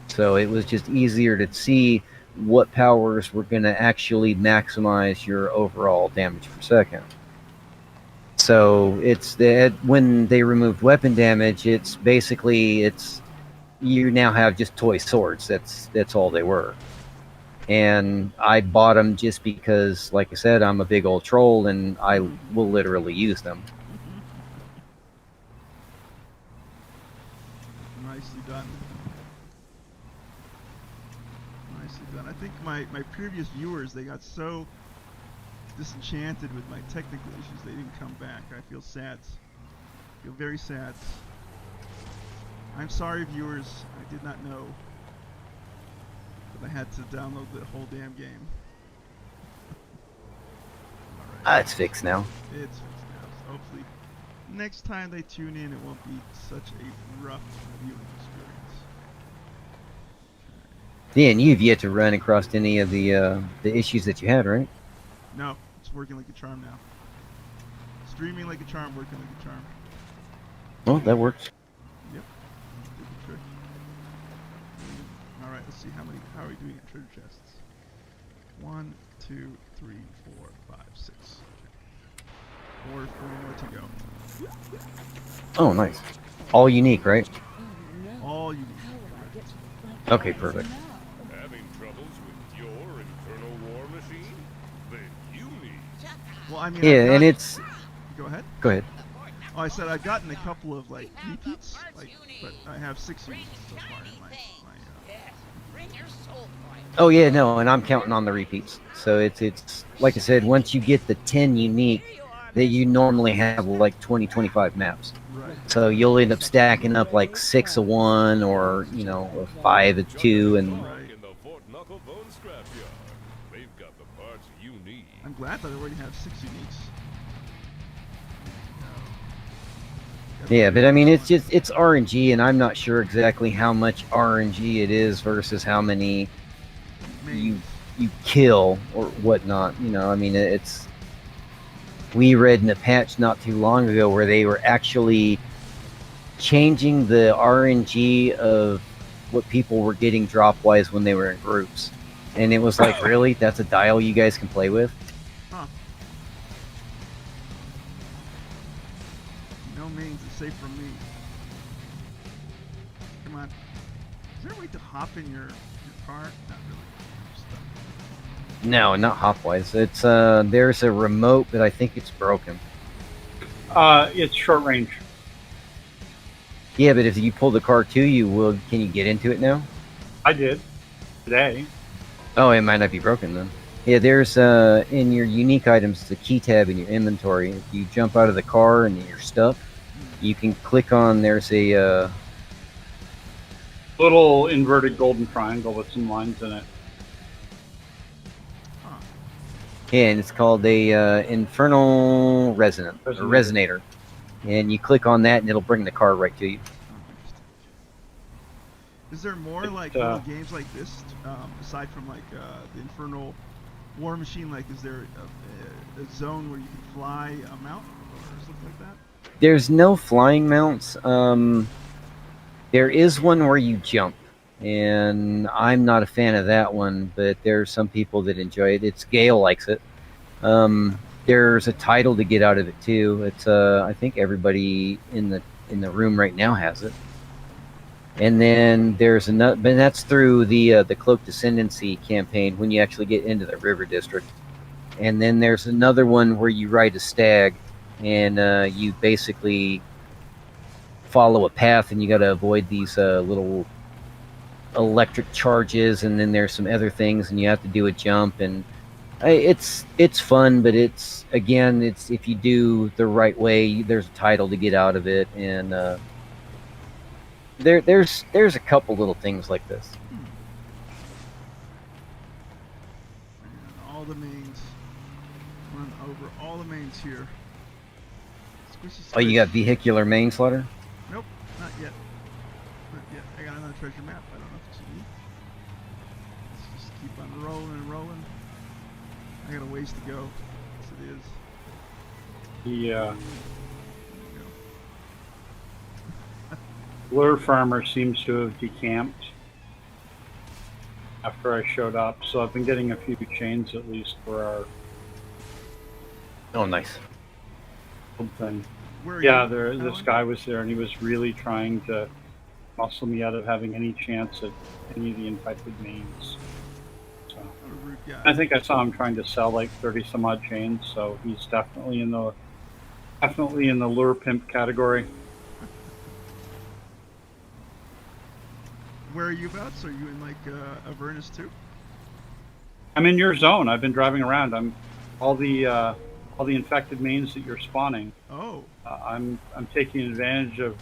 So it was just easier to see what powers were going to actually maximize your overall damage per second. So it's when they removed weapon damage, it's basically you now have just toy swords. That's all they were. And I bought them just because, like I said, I'm a big old troll and I will literally use them. Nicely done. Nicely done. I think my previous viewers, they got so disenchanted with my technical issues they didn't come back. I feel sad. I feel very sad. I'm sorry, viewers. I did not know that I had to download the whole damn game. Alright. It's fixed now. It's fixed now. So hopefully next time they tune in, it won't be such a rough viewing experience. Yeah, and you've yet to run across any of the issues that you had, right? No, it's working like a charm now. Streaming like a charm, working like a charm. Well, that works. Yep. Did the trick. Alright, let's see how are we doing at treasure chests? 1, 2, 3, 4, 5, 6. 4 more to go. Oh, nice. All unique, right? All unique. Okay, perfect. Having troubles with your internal war machine? Then you need... Well, I mean, Yeah, and it's... Go ahead. Go ahead. Oh, I said I've gotten a couple of like repeats, but I have 6 units so far in my Oh yeah, no, and I'm counting on the repeats. So it's like I said, once you get the 10 unique, that you normally have like 20, 25 maps. Right. So you'll end up stacking up like 6 of one, or you know, 5 of 2, and Right. In the Fort Knucklebone scrapyard. They've got the parts you need. I'm glad that I already have 6 uniques. yeah, but I mean, it's RNG, and I'm not sure exactly how much RNG it is versus how many you kill or whatnot. You know, I mean, it's. We read in a patch not too long ago where they were actually changing the RNG of what people were getting drop-wise when they were in groups. And it was like, really? That's a dial you guys can play with? Huh. No means it's safe from me. Come on. Is there a way to hop in your car? Not really. I'm stuck. No, not hop-wise. It's there's a remote, but I think it's broken. It's short range. Yeah, but if you pull the car to you, can you get into it now? I did today. Oh, it might not be broken then. Yeah, there's in your unique items, the key tab in your inventory. If you jump out of the car and you're stuck, you can click on. There's a Little inverted golden triangle with some lines in it. yeah, and it's called a infernal resonator, and you click on that, and it'll bring the car right to you. Is there more like little games like this aside from like the Infernal War Machine? Like, is there a zone where you can fly a mount or something like that? There's no flying mounts. There is one where you jump, and I'm not a fan of that one, but there's some people that enjoy it. It's Gale likes it. There's a title to get out of it too. It's I think everybody in the room right now has it. And then there's another, but that's through the Cloaked Ascendancy campaign when you actually get into the River District. And then there's another one where you ride a stag, and you basically follow a path, and you got to avoid these little electric charges, and then there's some other things, and you have to do a jump, and it's fun, but it's if you do the right way, there's a title to get out of it, and there's a couple little things like this. All the mains. Run over all the mains here. Squishy, Oh, you squish. got vehicular manslaughter? Nope, not yet. Not yet. I got another treasure map. I don't know if it's me. Let's just keep on rolling and rolling. I got a ways to go. Yes, it is. The There we lure farmer seems to have decamped after I showed up, so I've been getting a few chains at least for our Oh, nice. old thing. Where are Yeah, you, this Alan? guy was there, and he was really trying to muscle me out of having any chance at any of the infected mains. So What a rude guy. I think I saw him trying to sell like 30 some odd chains, so he's definitely in the lure pimp category. Where are you about? So are you in like Avernus too? I'm in your zone. I've been driving around. I'm all the infected mains that you're spawning. Oh. I'm taking advantage of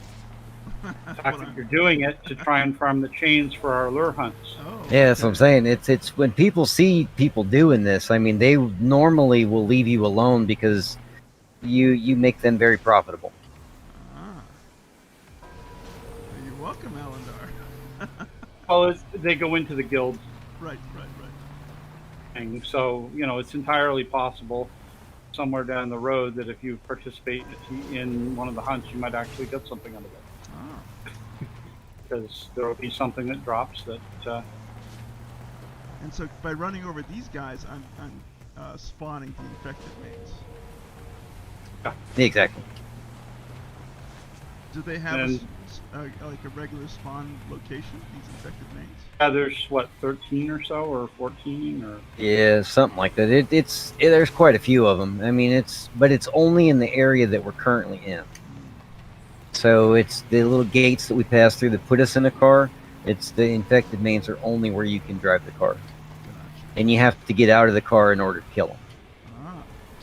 the fact Well, that you're doing it to try and farm the chains for our lure hunts. oh. Yeah, that's what I'm saying. It's when people see people doing this, I mean, they normally will leave you alone because you make them very profitable. Ah. You're welcome, Alandar. Well, they go into the guild Right. thing, so it's entirely possible somewhere down the road that if you participate in one of the hunts, you might actually get something out of it. Ah. Because there will be something that drops that. And so by running over these guys, I'm spawning the infected mains. Exactly. Do they have And- like a regular spawn location? These infected mains. Yeah, there's 13 or so, or 14, or Yeah, something like that. There's quite a few of them. I mean, it's only in the area that we're currently in. So it's the little gates that we pass through that put us in a car. It's the infected mains are only where you can drive the car, Gotcha. and you have to get out of the car in order to kill them. Ah.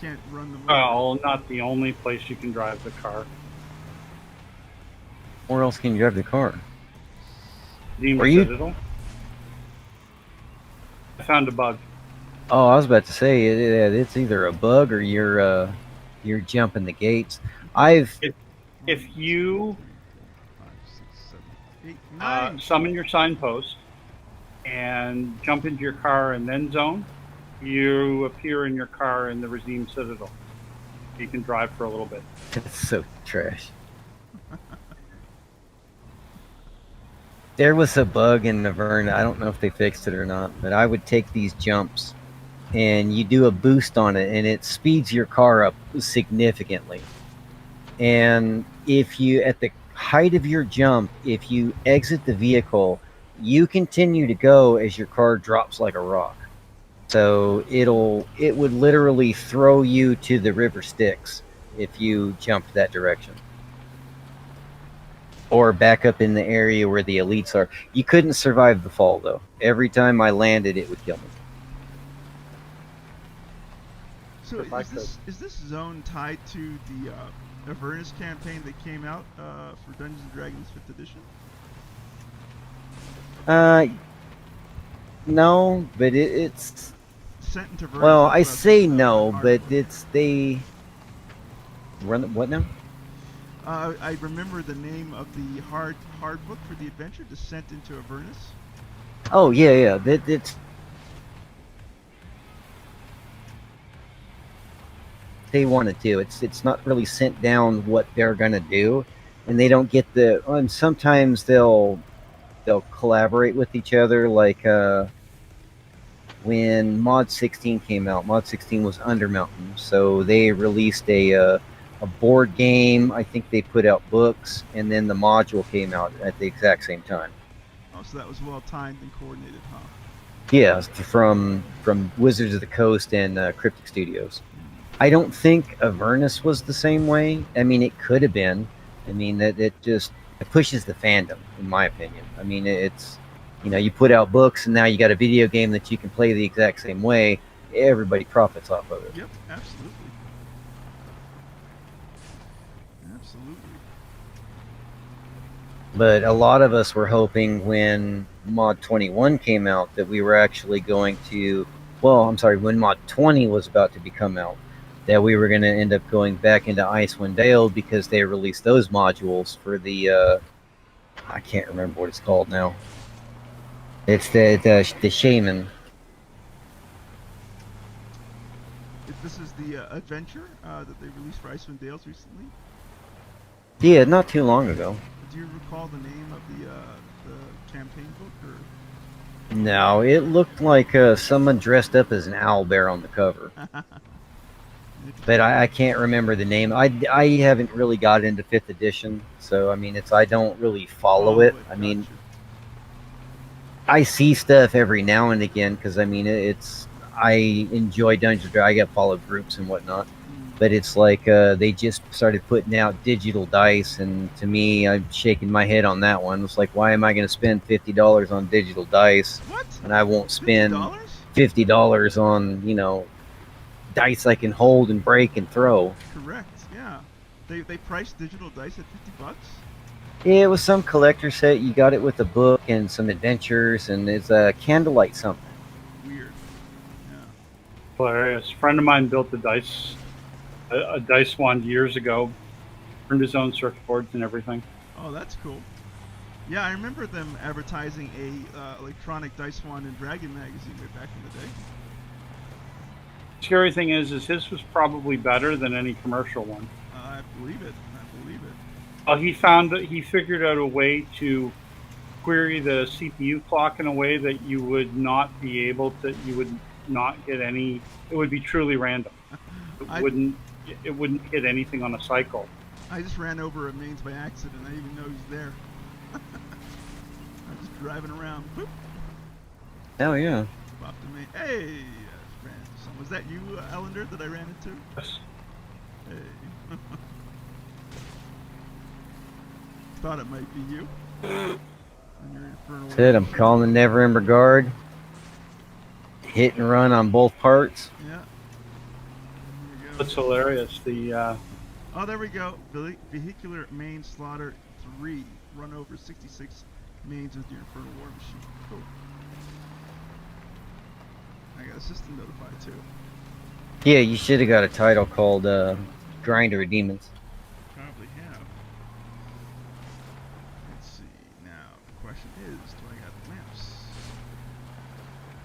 Can't run them over. well, not the only place you can drive the car. Where else can you drive the car? Demon Are you- Citadel. I found a bug. Oh, I was about to say it's either a bug or you're jumping the gates. If you 5, 6, 7, 8, 9. summon your signpost and jump into your car and then zone, you appear in your car in the Regime Citadel. You can drive for a little bit. It's so trash. There was a bug in Neverwinter. I don't know if they fixed it or not, but I would take these jumps and you do a boost on it and it speeds your car up significantly. And if you, at the height of your jump, if you exit the vehicle, you continue to go as your car drops like a rock. So it would literally throw you to the river Styx if you jumped that direction. Or back up in the area where the elites are. You couldn't survive the fall, though. Every time I landed, it would kill me. So If I is this zone tied to the Avernus campaign that came out for Dungeons and Dragons 5th edition? No, but it's... Sent into Avernus. Well, that's I what say thinking no, about, but hard. it's they... Run what now? I remember the name of the hard book for the adventure, Descent into Avernus. Oh, yeah. It's... They want to do. It's not really sent down what they're gonna do, and they don't get the. And sometimes they'll collaborate with each other. Like when Mod 16 came out, Mod 16 was Undermountain, so they released a board game. I think they put out books, and then the module came out at the exact same time. Oh, so that was well timed and coordinated, huh? Yeah, from Wizards of the Coast and Cryptic Studios. I don't think Avernus was the same way. I mean, it could have been. I mean, that it pushes the fandom, in my opinion. I mean, it's you put out books and now you got a video game that you can play the exact same way. Everybody profits off of it. Yep, absolutely. Absolutely. But a lot of us were hoping when Mod 21 came out that we were actually going to, well, I'm sorry, when Mod 20 was about to become out, that we were going to end up going back into Icewind Dale because they released those modules for the, I can't remember what it's called now. It's the Shaman. This is the adventure that they released for Icewind Dales recently. Yeah, not too long ago. Do you recall the name of the campaign book? Or No, it looked like someone dressed up as an owlbear on the cover. But I can't remember the name. I haven't really got into 5th edition, so I mean, I don't really follow it. I mean, I see stuff every now and again because I mean, I enjoy Dungeons & Dragons. I got follow groups and whatnot, but it's like they just started putting out digital dice, and to me, I'm shaking my head on that one. It's like, why am I going to spend $50 on digital dice, what? And I won't spend $50 on dice I can hold and break and throw. Correct. Yeah, they priced digital dice at $50. Yeah, it was some collector set. You got it with a book and some adventures, and it's a candlelight something. Weird. Yeah. Hilarious. A friend of mine built a dice wand years ago. Turned his own circuit boards and everything. Oh, that's cool. Yeah, I remember them advertising a electronic dice wand in Dragon magazine way back in the day. Scary thing is his was probably better than any commercial one. I believe it. He figured out a way to query the CPU clock in a way that you would not be able to. You would not get any. It would be truly random. It wouldn't hit anything on a cycle. I just ran over a mains by accident. I didn't even know he was there. I was just driving around. Boop. Oh yeah. Popped a main. Hey. Was that you, Ellender, that I ran into? Yes. Hey. Thought it might be you. Said I'm calling the Neverwinter Guard. Hit and run on both parts. Yeah. That's hilarious. Oh, there we go. Vehicular main slaughter 3. Run over 66 mains with your Infernal War Machine. Cool. I got a system notified too. Yeah, you should have got a title called Grinder of Demons. Probably have. Let's see. Now, the question is, do I got the maps?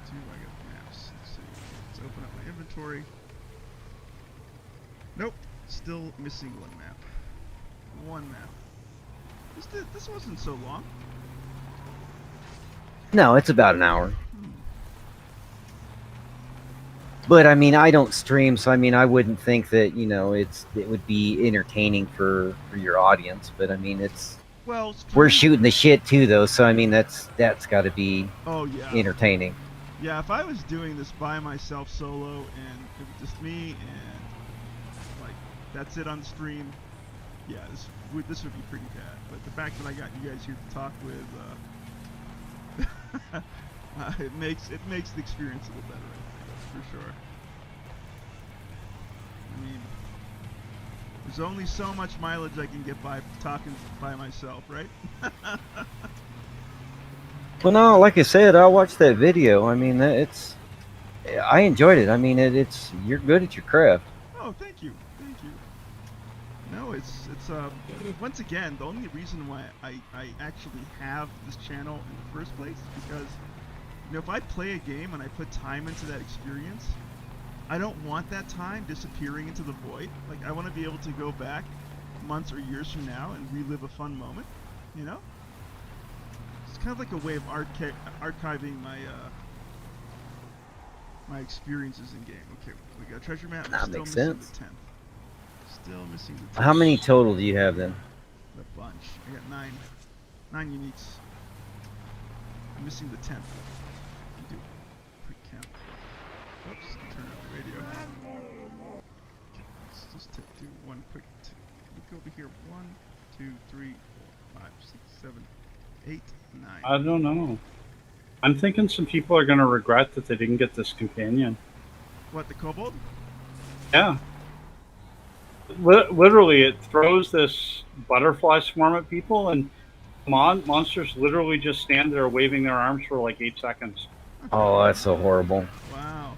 Do I got the maps? Let's see. Let's open up my inventory. Nope. Still missing one map. One map. This wasn't so long. No, it's about an hour. But I mean, I don't stream, so I mean, I wouldn't think that it would be entertaining for your audience. But I mean, we're shooting the shit too, though. So I mean, that's got to be entertaining. Yeah, if I was doing this by myself solo and it was just me and like that's it on the stream, yeah, this would be pretty bad. But the fact that I got you guys here to talk with, it makes the experience a little better. For sure. I mean, there's only so much mileage I can get by talking by myself, right? Well, no, like I said, I watched that video. I mean, I enjoyed it. I mean, you're good at your craft. Oh, thank you. No, it's once again, the only reason why I actually have this channel in the first place is because if I play a game and I put time into that experience, I don't want that time disappearing into the void. Like, I want to be able to go back months or years from now and relive a fun moment, It's kind of like a way of archiving my experiences in game. Okay, we got a treasure map. That still makes missing sense. the 10th. Still missing the 10th. How many total do you have then? A bunch. I got 9 uniques. I'm missing the 10th. Oops, turn off the radio. Okay, let's just do one quick. Look over here. 1, 2, 3, 4, 5, 6, 7, 8, 9. I don't know. I'm thinking some people are going to regret that they didn't get this companion. What, the kobold? Yeah. Literally, it throws this butterfly swarm at people, and monsters literally just stand there waving their arms for like 8 seconds. Oh, that's so horrible. Wow.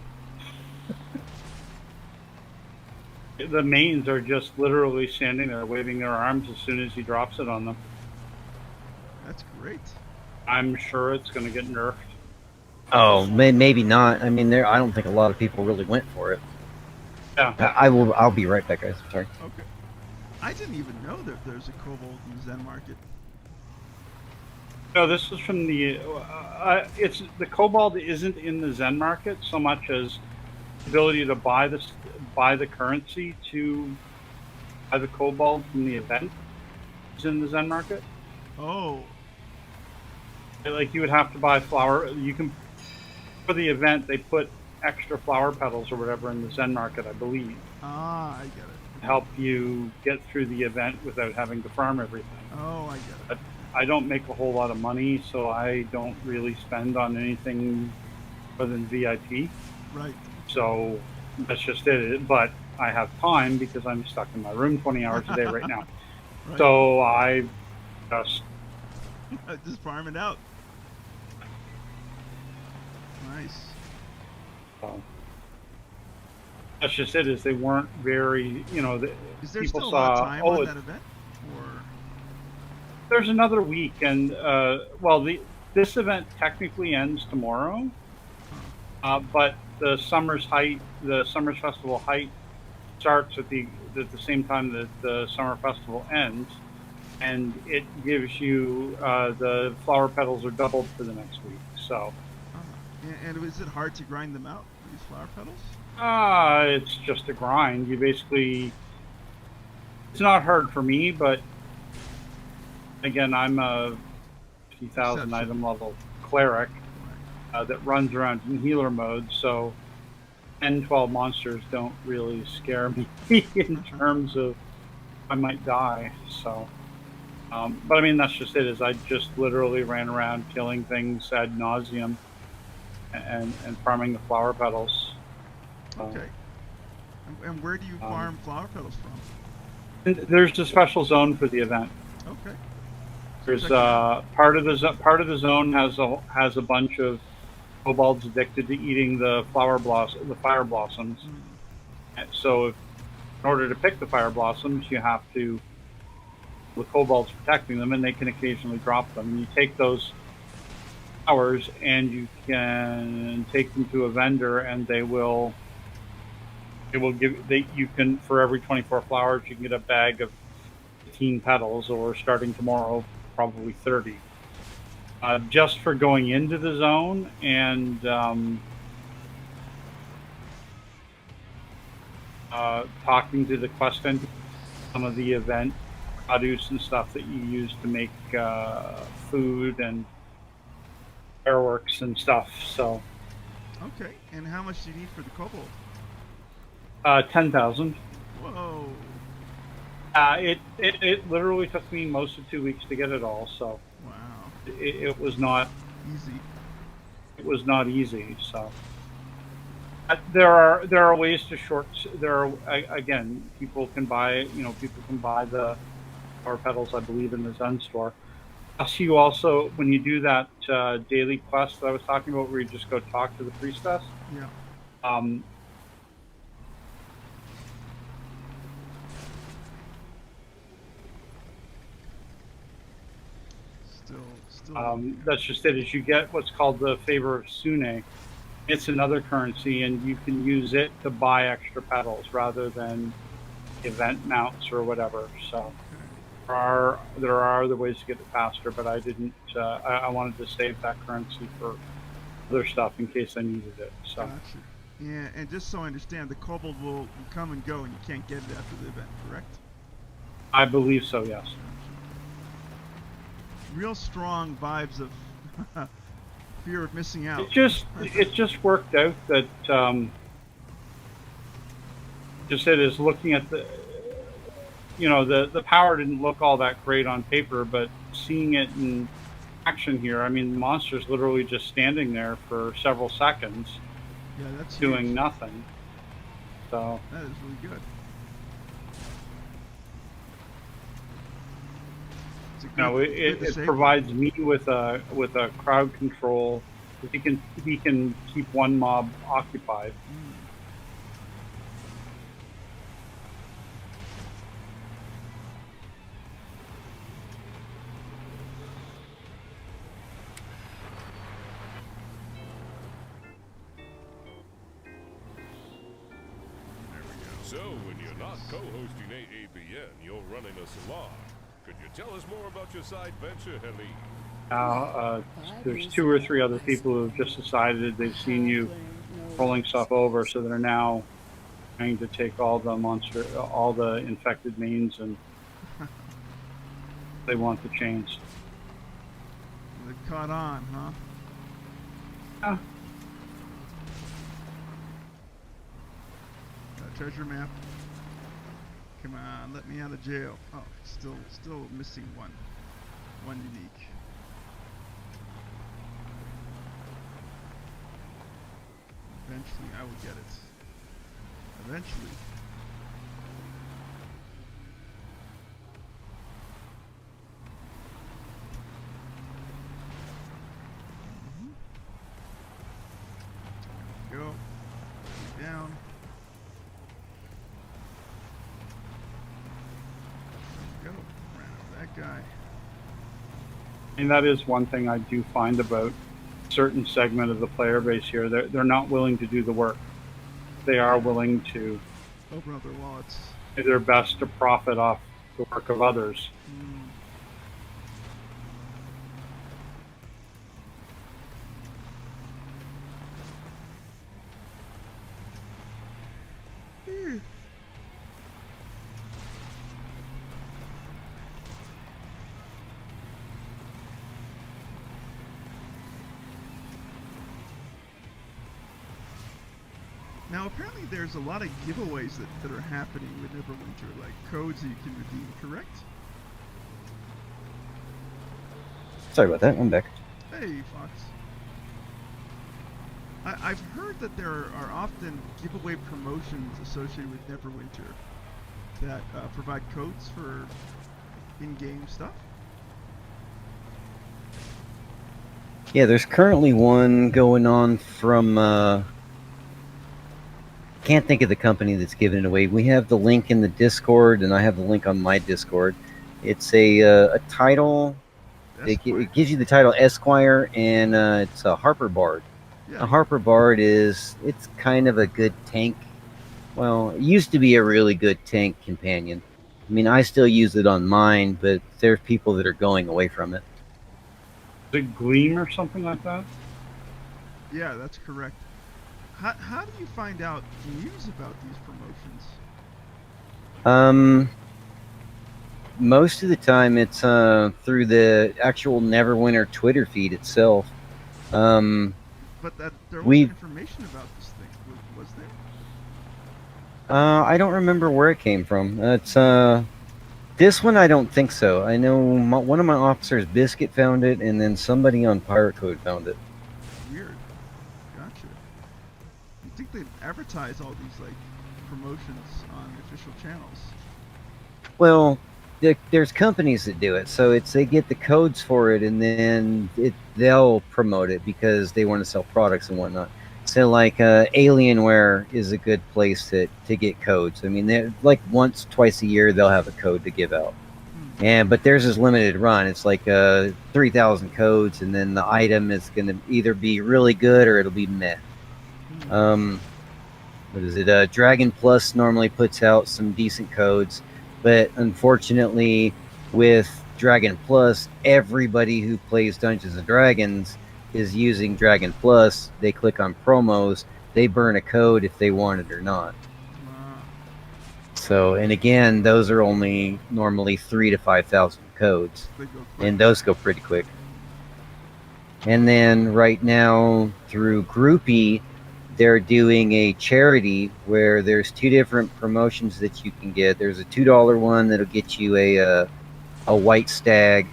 The mains are just literally standing there waving their arms as soon as he drops it on them. That's great. I'm sure it's going to get nerfed. Oh, maybe not. I mean, I don't think a lot of people really went for it. Yeah. I'll be right back, guys. Sorry. Okay. I didn't even know that there's a kobold in the Zen market. No, this is from the. It's the kobold isn't in the Zen market so much as the ability to buy the currency to buy the kobold from the event is in the Zen market. Oh. Like you would have to buy flower. You can for the event they put extra flower petals or whatever in the Zen market, I believe. Ah, I get it. To help you get through the event without having to farm everything. Oh, I get it. But I don't make a whole lot of money, so I don't really spend on anything other than VIP. Right. So that's just it. But I have time because I'm stuck in my room 20 hours a day right now. Right. So I just farm it out. Nice. That's just it. Is they weren't very, Is there people still a saw. lot of time on that event? Or There's another week, and this event technically ends tomorrow, but the Summer's Festival height starts at the same time that the Summer Festival ends, and it gives you the flower petals are doubled for the next week. So, and is it hard to grind them out, these flower petals? it's just a grind. You basically, it's not hard for me, but again, I'm a 50,000 item level cleric that runs around in healer mode, so 10-12 monsters don't really scare me in terms of I might die. So, but I mean, that's just it. Is I just literally ran around killing things ad nauseum and farming the flower petals. Okay. And where do you farm flower petals from? There's a special zone for the event. Okay. There's part of the zone has a bunch of kobolds addicted to eating the fire blossoms. And so, in order to pick the fire blossoms, you have to the kobolds protecting them, and they can occasionally drop them. And you take those flowers, and you can take them to a vendor, and you can for every 24 flowers, you can get a bag of 15 petals, or starting tomorrow, probably 30. Just for going into the zone and talking to the quest entity, some of the event produce and stuff that you use to make food and fireworks and stuff. So. Okay, and how much do you need for the kobold? 10,000. Whoa. It literally took me most of 2 weeks to get it all. So. Wow. It was not easy. It was not easy. So. There are ways to short. Again, people can buy the flower petals, I believe, in the Zen store. Plus, you also, when you do that daily quest that I was talking about, where you just go talk to the priestess. Yeah. That's just it. Is you get what's called the favor of Sune. It's another currency, and you can use it to buy extra petals rather than event mounts or whatever. So there are other ways to get it faster, but I didn't. I wanted to save that currency for other stuff in case I needed it. So. Gotcha. Yeah, and just so I understand, the kobold will come and go, and you can't get it after the event, correct? I believe so. Yes. Real strong vibes of fear of missing out. It just worked out that just it is looking at the the power didn't look all that great on paper, but seeing it in action here, I mean, the monster's literally just standing there for several seconds, Yeah, that's doing huge. nothing. So That is really good. It's a good, it to save provides me with a crowd control. He can keep one mob occupied. So, when you're not co-hosting AABN, you're running a salon. Could you tell us more about your side venture, Helene? Now, there's 2 or 3 other people who have just decided they've seen you rolling stuff over, so they're now trying to take all the infected mains, and they want the chains. They caught on, huh? Yeah. Treasure map. Come on, let me out of jail. Oh, still missing one unique. Eventually, I will get it. Eventually. Go down. Go around that guy. And that is one thing I do find about a certain segment of the player base here. They're not willing to do the work. They are willing to Open up their wallets. do their best to profit off the work of others. Now, apparently there's a lot of giveaways that are happening with Neverwinter, like codes that you can redeem, correct? Sorry about that. I'm back. Hey, Fox. I've heard that there are often giveaway promotions associated with Neverwinter that provide codes for in-game stuff. Yeah, there's currently one going on from can't think of the company that's giving it away. We have the link in the Discord, and I have the link on my Discord. It's a title. It gives you the title Esquire, and it's a Harper Bard. Yeah. A Harper Bard it's kind of a good tank. Well, it used to be a really good tank companion. I mean, I still use it on mine, but there's people that are going away from it. Is it Gleam or something like that? Yeah, that's correct. How do you find out news about these promotions? Most of the time it's through the actual Neverwinter Twitter feed itself. But there was information about this thing, was there? I don't remember where it came from. It's this one I don't think so. I know one of my officers, Biscuit, found it, and then somebody on Pirate Code found it. Weird. Gotcha. You think they advertise all these like promotions on official channels? Well, there's companies that do it, so they get the codes for it, and then they'll promote it because they want to sell products and whatnot. So like Alienware is a good place to get codes. I mean, they're like once, twice a year they'll have a code to give out. But theirs is limited run. It's like 3,000 codes, and then the item is going to either be really good or it'll be meh. What is it? Dragon Plus normally puts out some decent codes, but unfortunately with Dragon Plus, everybody who plays Dungeons and Dragons is using Dragon Plus. They click on promos, they burn a code if they want it or not. So, and again, those are only normally 3,000 to 5,000 codes, and those go pretty quick. And then right now through Groupie, they're doing a charity where there's 2 different promotions that you can get. There's a $2 one that'll get you a white stag.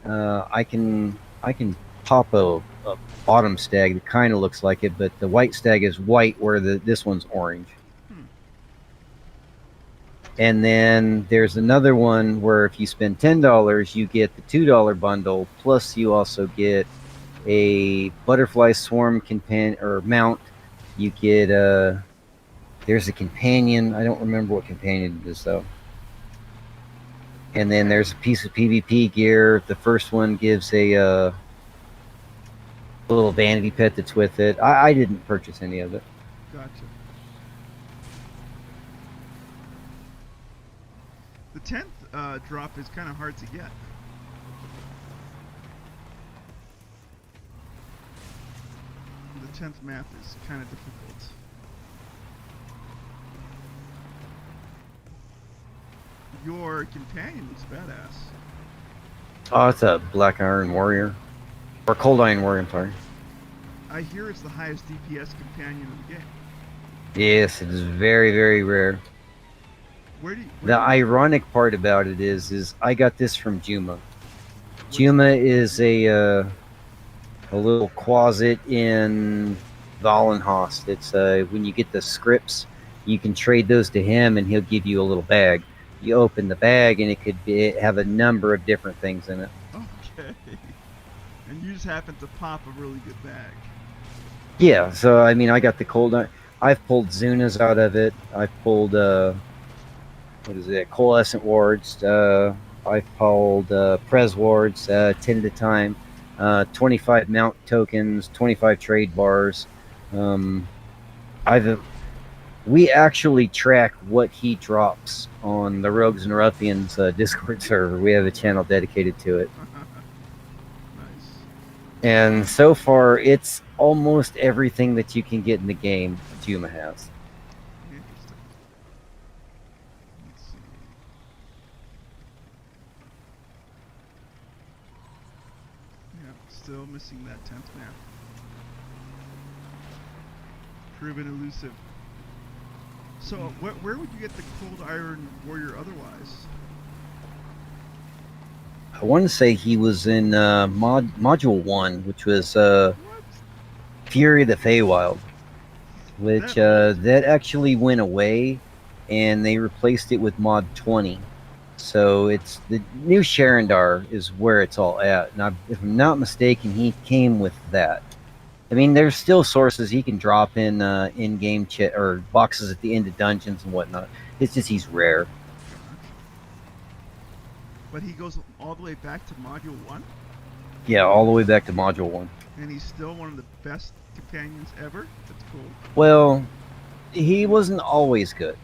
I can pop a autumn stag that kind of looks like it, but the white stag is white where this one's orange. And then there's another one where if you spend $10, you get the $2 bundle, plus you also get a butterfly swarm companion or mount. You get there's a companion. I don't remember what companion it is though. And then there's a piece of PvP gear. The first one gives a little vanity pet that's with it. I didn't purchase any of it. Gotcha. The 10th drop is kind of hard to get. The 10th map is kind of difficult. Your companion looks badass. Oh, it's a Black Iron Warrior. Or Cold Iron Warrior, I'm sorry. I hear it's the highest DPS companion in the game. Yes, it is very, very rare. The ironic part about it is I got this from Juma. Juma is a little closet in Valenhost. It's when you get the scripts, you can trade those to him, and he'll give you a little bag. You open the bag, and it could have a number of different things in it. Okay. And you just happen to pop a really good bag. Yeah, so I mean, I got the cold. I've pulled Zunas out of it. I've pulled what is it? Coalescent wards. I've pulled Prez wards 10 at a time. 25 mount tokens, 25 trade bars. We actually track what he drops on the Rogues and Ruffians Discord server. We have a channel dedicated to it. Nice. And so far, it's almost everything that you can get in the game Juma has. Interesting. Let's see. Yeah, still missing that 10th map. Proven elusive. So, where would you get the Cold Iron Warrior otherwise? I want to say he was in Module 1, which was Fury of the Feywild, which that actually went away, and they replaced it with Mod 20. So it's the new Sharandar is where it's all at. And if I'm not mistaken, he came with that. I mean, there's still sources he can drop in in-game or boxes at the end of dungeons and whatnot. It's just he's rare. But he goes all the way back to Module 1? Yeah, all the way back to Module 1. And he's still one of the best companions ever? That's cool. Well, he wasn't always good.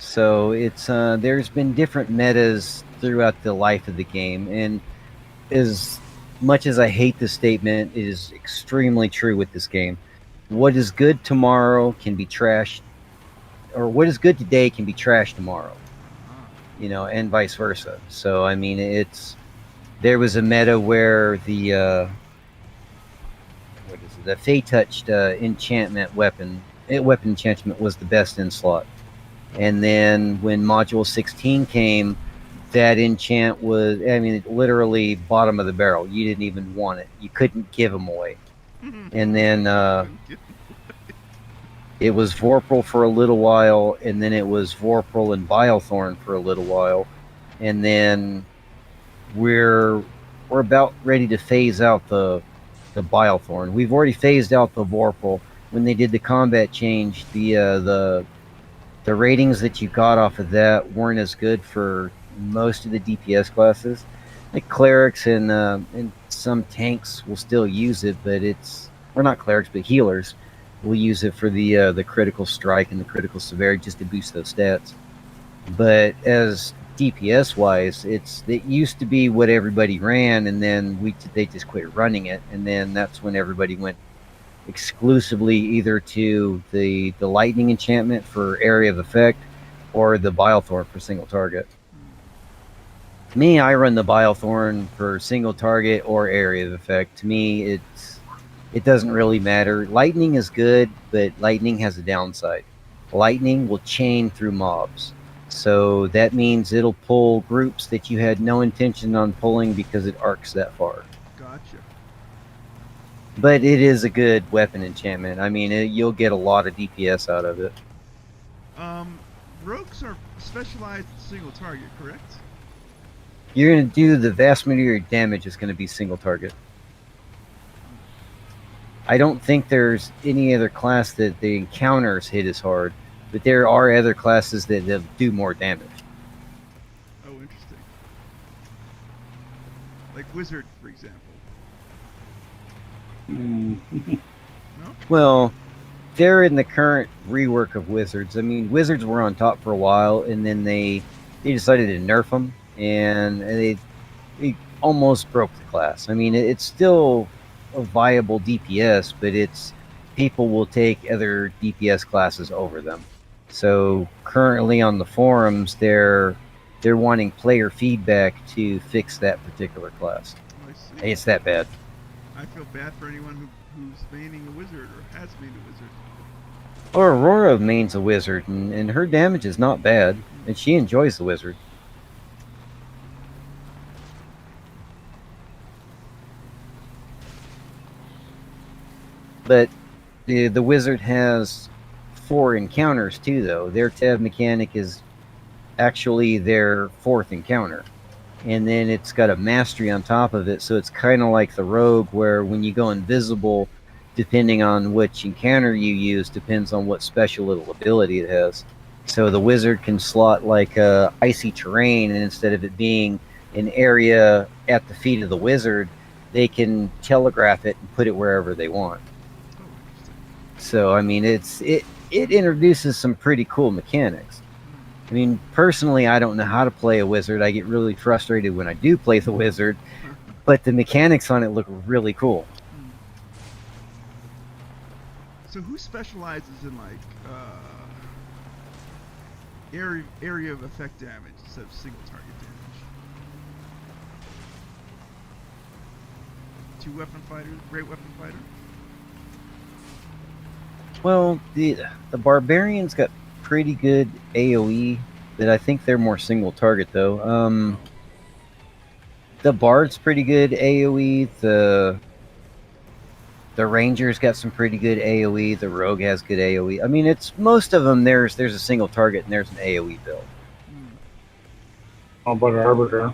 So it's there's been different metas throughout the life of the game, and as much as I hate this statement, it is extremely true with this game. What is good tomorrow can be trashed, or what is good today can be trashed tomorrow. You know, and vice versa. So I mean, there was a meta where the Fey touched enchantment weapon enchantment was the best in slot. And then when Module 16 came, that enchant was, I mean, literally bottom of the barrel. You didn't even want it. You couldn't give them away. And then it was Vorpal for a little while, and then it was Vorpal and Bilethorn for a little while. And then we're about ready to phase out the Bilethorn. We've already phased out the Vorpal. When they did the combat change, the ratings that you got off of that weren't as good for most of the DPS classes. Like clerics and some tanks will still use it, but or not clerics, but healers will use it for the critical strike and the critical severity just to boost those stats. But as DPS wise, it used to be what everybody ran, and then they just quit running it, and then that's when everybody went exclusively either to the lightning enchantment for area of effect or the Bilethorn for single target. Me, I run the Bilethorn for single target or area of effect. To me, it doesn't really matter. Lightning is good, but lightning has a downside. Lightning will chain through mobs. So that means it'll pull groups that you had no intention on pulling because it arcs that far. Gotcha. But it is a good weapon enchantment. I mean, you'll get a lot of DPS out of it. Rogues are specialized in single target, correct? You're going to do the vast majority of your damage is going to be single target. I don't think there's any other class that the encounters hit as hard, but there are other classes that do more damage. Oh, interesting. Like Wizard, for example. No? Well, they're in the current rework of Wizards. I mean, Wizards were on top for a while, and then they decided to nerf them, and they almost broke the class. I mean, it's still a viable DPS, but it's people will take other DPS classes over them. So currently on the forums, they're wanting player feedback to fix that particular class. Oh, I see. It's that bad. I feel bad for anyone who's maining a wizard or has mained a wizard. Or Aurora mains a wizard, and her damage is not bad, and she enjoys the wizard. But the wizard has 4 encounters too, though. Their tab mechanic is actually their 4th encounter. And then it's got a mastery on top of it, so it's kind of like the rogue, where when you go invisible, depending on which encounter you use, depends on what special little ability it has. So the wizard can slot like icy terrain, and instead of it being an area at the feet of the wizard, they can telegraph it and put it wherever they want. Oh, interesting. So I mean, it introduces some pretty cool mechanics. I mean, personally, I don't know how to play a wizard. I get really frustrated when I do play the wizard, but the mechanics on it look really cool. So who specializes in like area of effect damage instead of single target damage? 2 weapon fighters, great weapon fighter. Well, the barbarians got pretty good AoE, but I think they're more single target though. The bard's pretty good AoE. The ranger's got some pretty good AoE. The rogue has good AoE. I mean, it's most of them. There's a single target and there's an AoE build. How about Arbiter?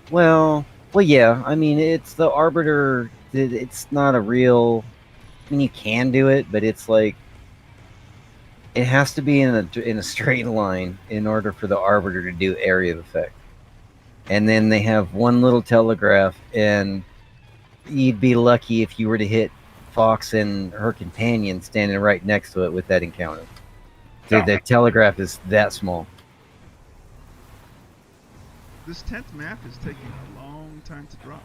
Well, yeah. I mean, it's the arbiter. It's not a real. I mean, you can do it, but it's like it has to be in a straight line in order for the arbiter to do area of effect. And then they have one little telegraph, and you'd be lucky if you were to hit Fox and her companion standing right next to it with that encounter. The telegraph is that small. This 10th map is taking a long time to drop.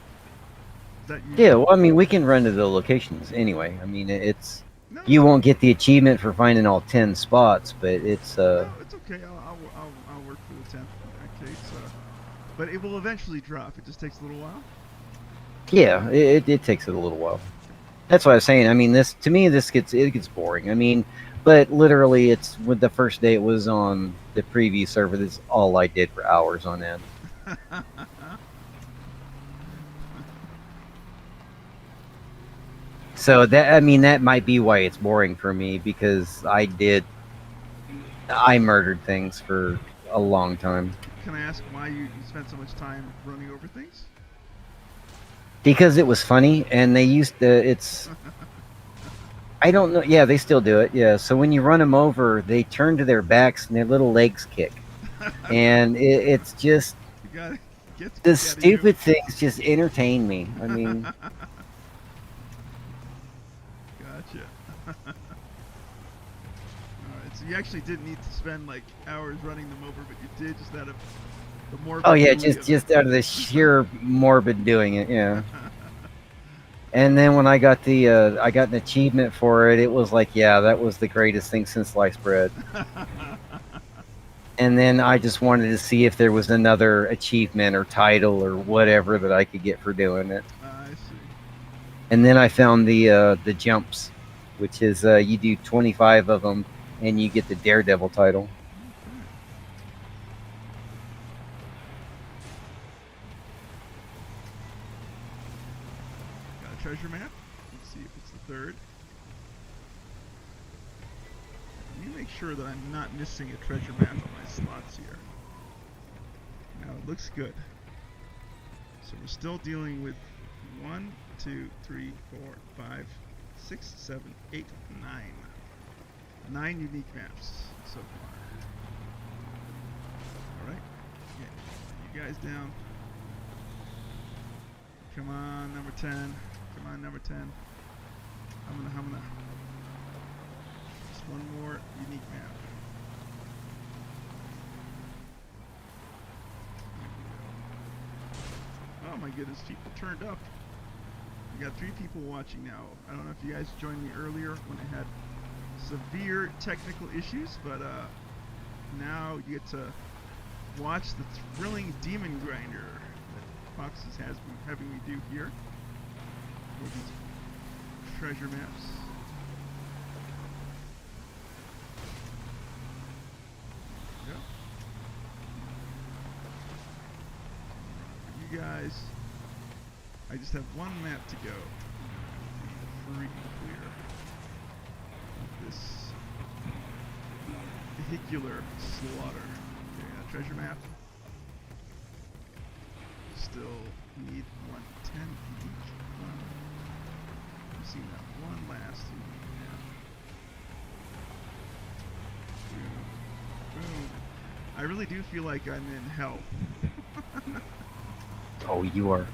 Is that Yeah, well, I mean, we can run to the locations anyway. I mean, it's No, you won't get the achievement for finding all 10 spots, but it's no, it's okay. I'll work for the 10th in that case. But it will eventually drop. It just takes a little while. yeah, it takes it a little while. That's what I was saying. I mean, this to me, it gets boring. I mean, but literally, it's with the first day it was on the preview server. That's all I did for hours on end. So that might be why it's boring for me, because I murdered things for a long time. Can I ask why you spent so much time running over things? Because it was funny, and they used it's. I don't know. Yeah, they still do it. Yeah. So when you run them over, they turn to their backs and their little legs kick, and it's just You gotta get the outta stupid things just entertain me. I mean, Gotcha. Alright, so you actually didn't need to spend like hours running them over, but you did just out of the morbid. oh yeah, feeling of just out of the sheer morbid doing it. Yeah. And then when I got I got an achievement for it, it was like, yeah, that was the greatest thing since sliced bread. And then I just wanted to see if there was another achievement or title or whatever that I could get for doing it. I see. And then I found the jumps, which is you do 25 of them and you get the Daredevil title. Okay. Got a treasure map. Let's see if it's the third. Let me make sure that I'm not missing a treasure map on my slots here. Now it looks good. So we're still dealing with 1, 2, 3, 4, 5, 6, 7, 8, 9. 9 unique maps so far. Alright. Get you guys down. Come on, number 10. Come on, number 10. I'm gonna. Just one more unique map. Oh my goodness, people turned up. We got 3 people watching now. I don't know if you guys joined me earlier when I had severe technical issues, but now you get to watch the thrilling demon grinder that Foxes has been having me do here with these treasure maps. Yep. For you guys, I just have one map to go. Freaking clear of this vehicular slaughter. Okay, treasure map. Still need 110 each. I've seen that one last unique map. Boom. Boom. I really do feel like I'm in hell. Oh, you are.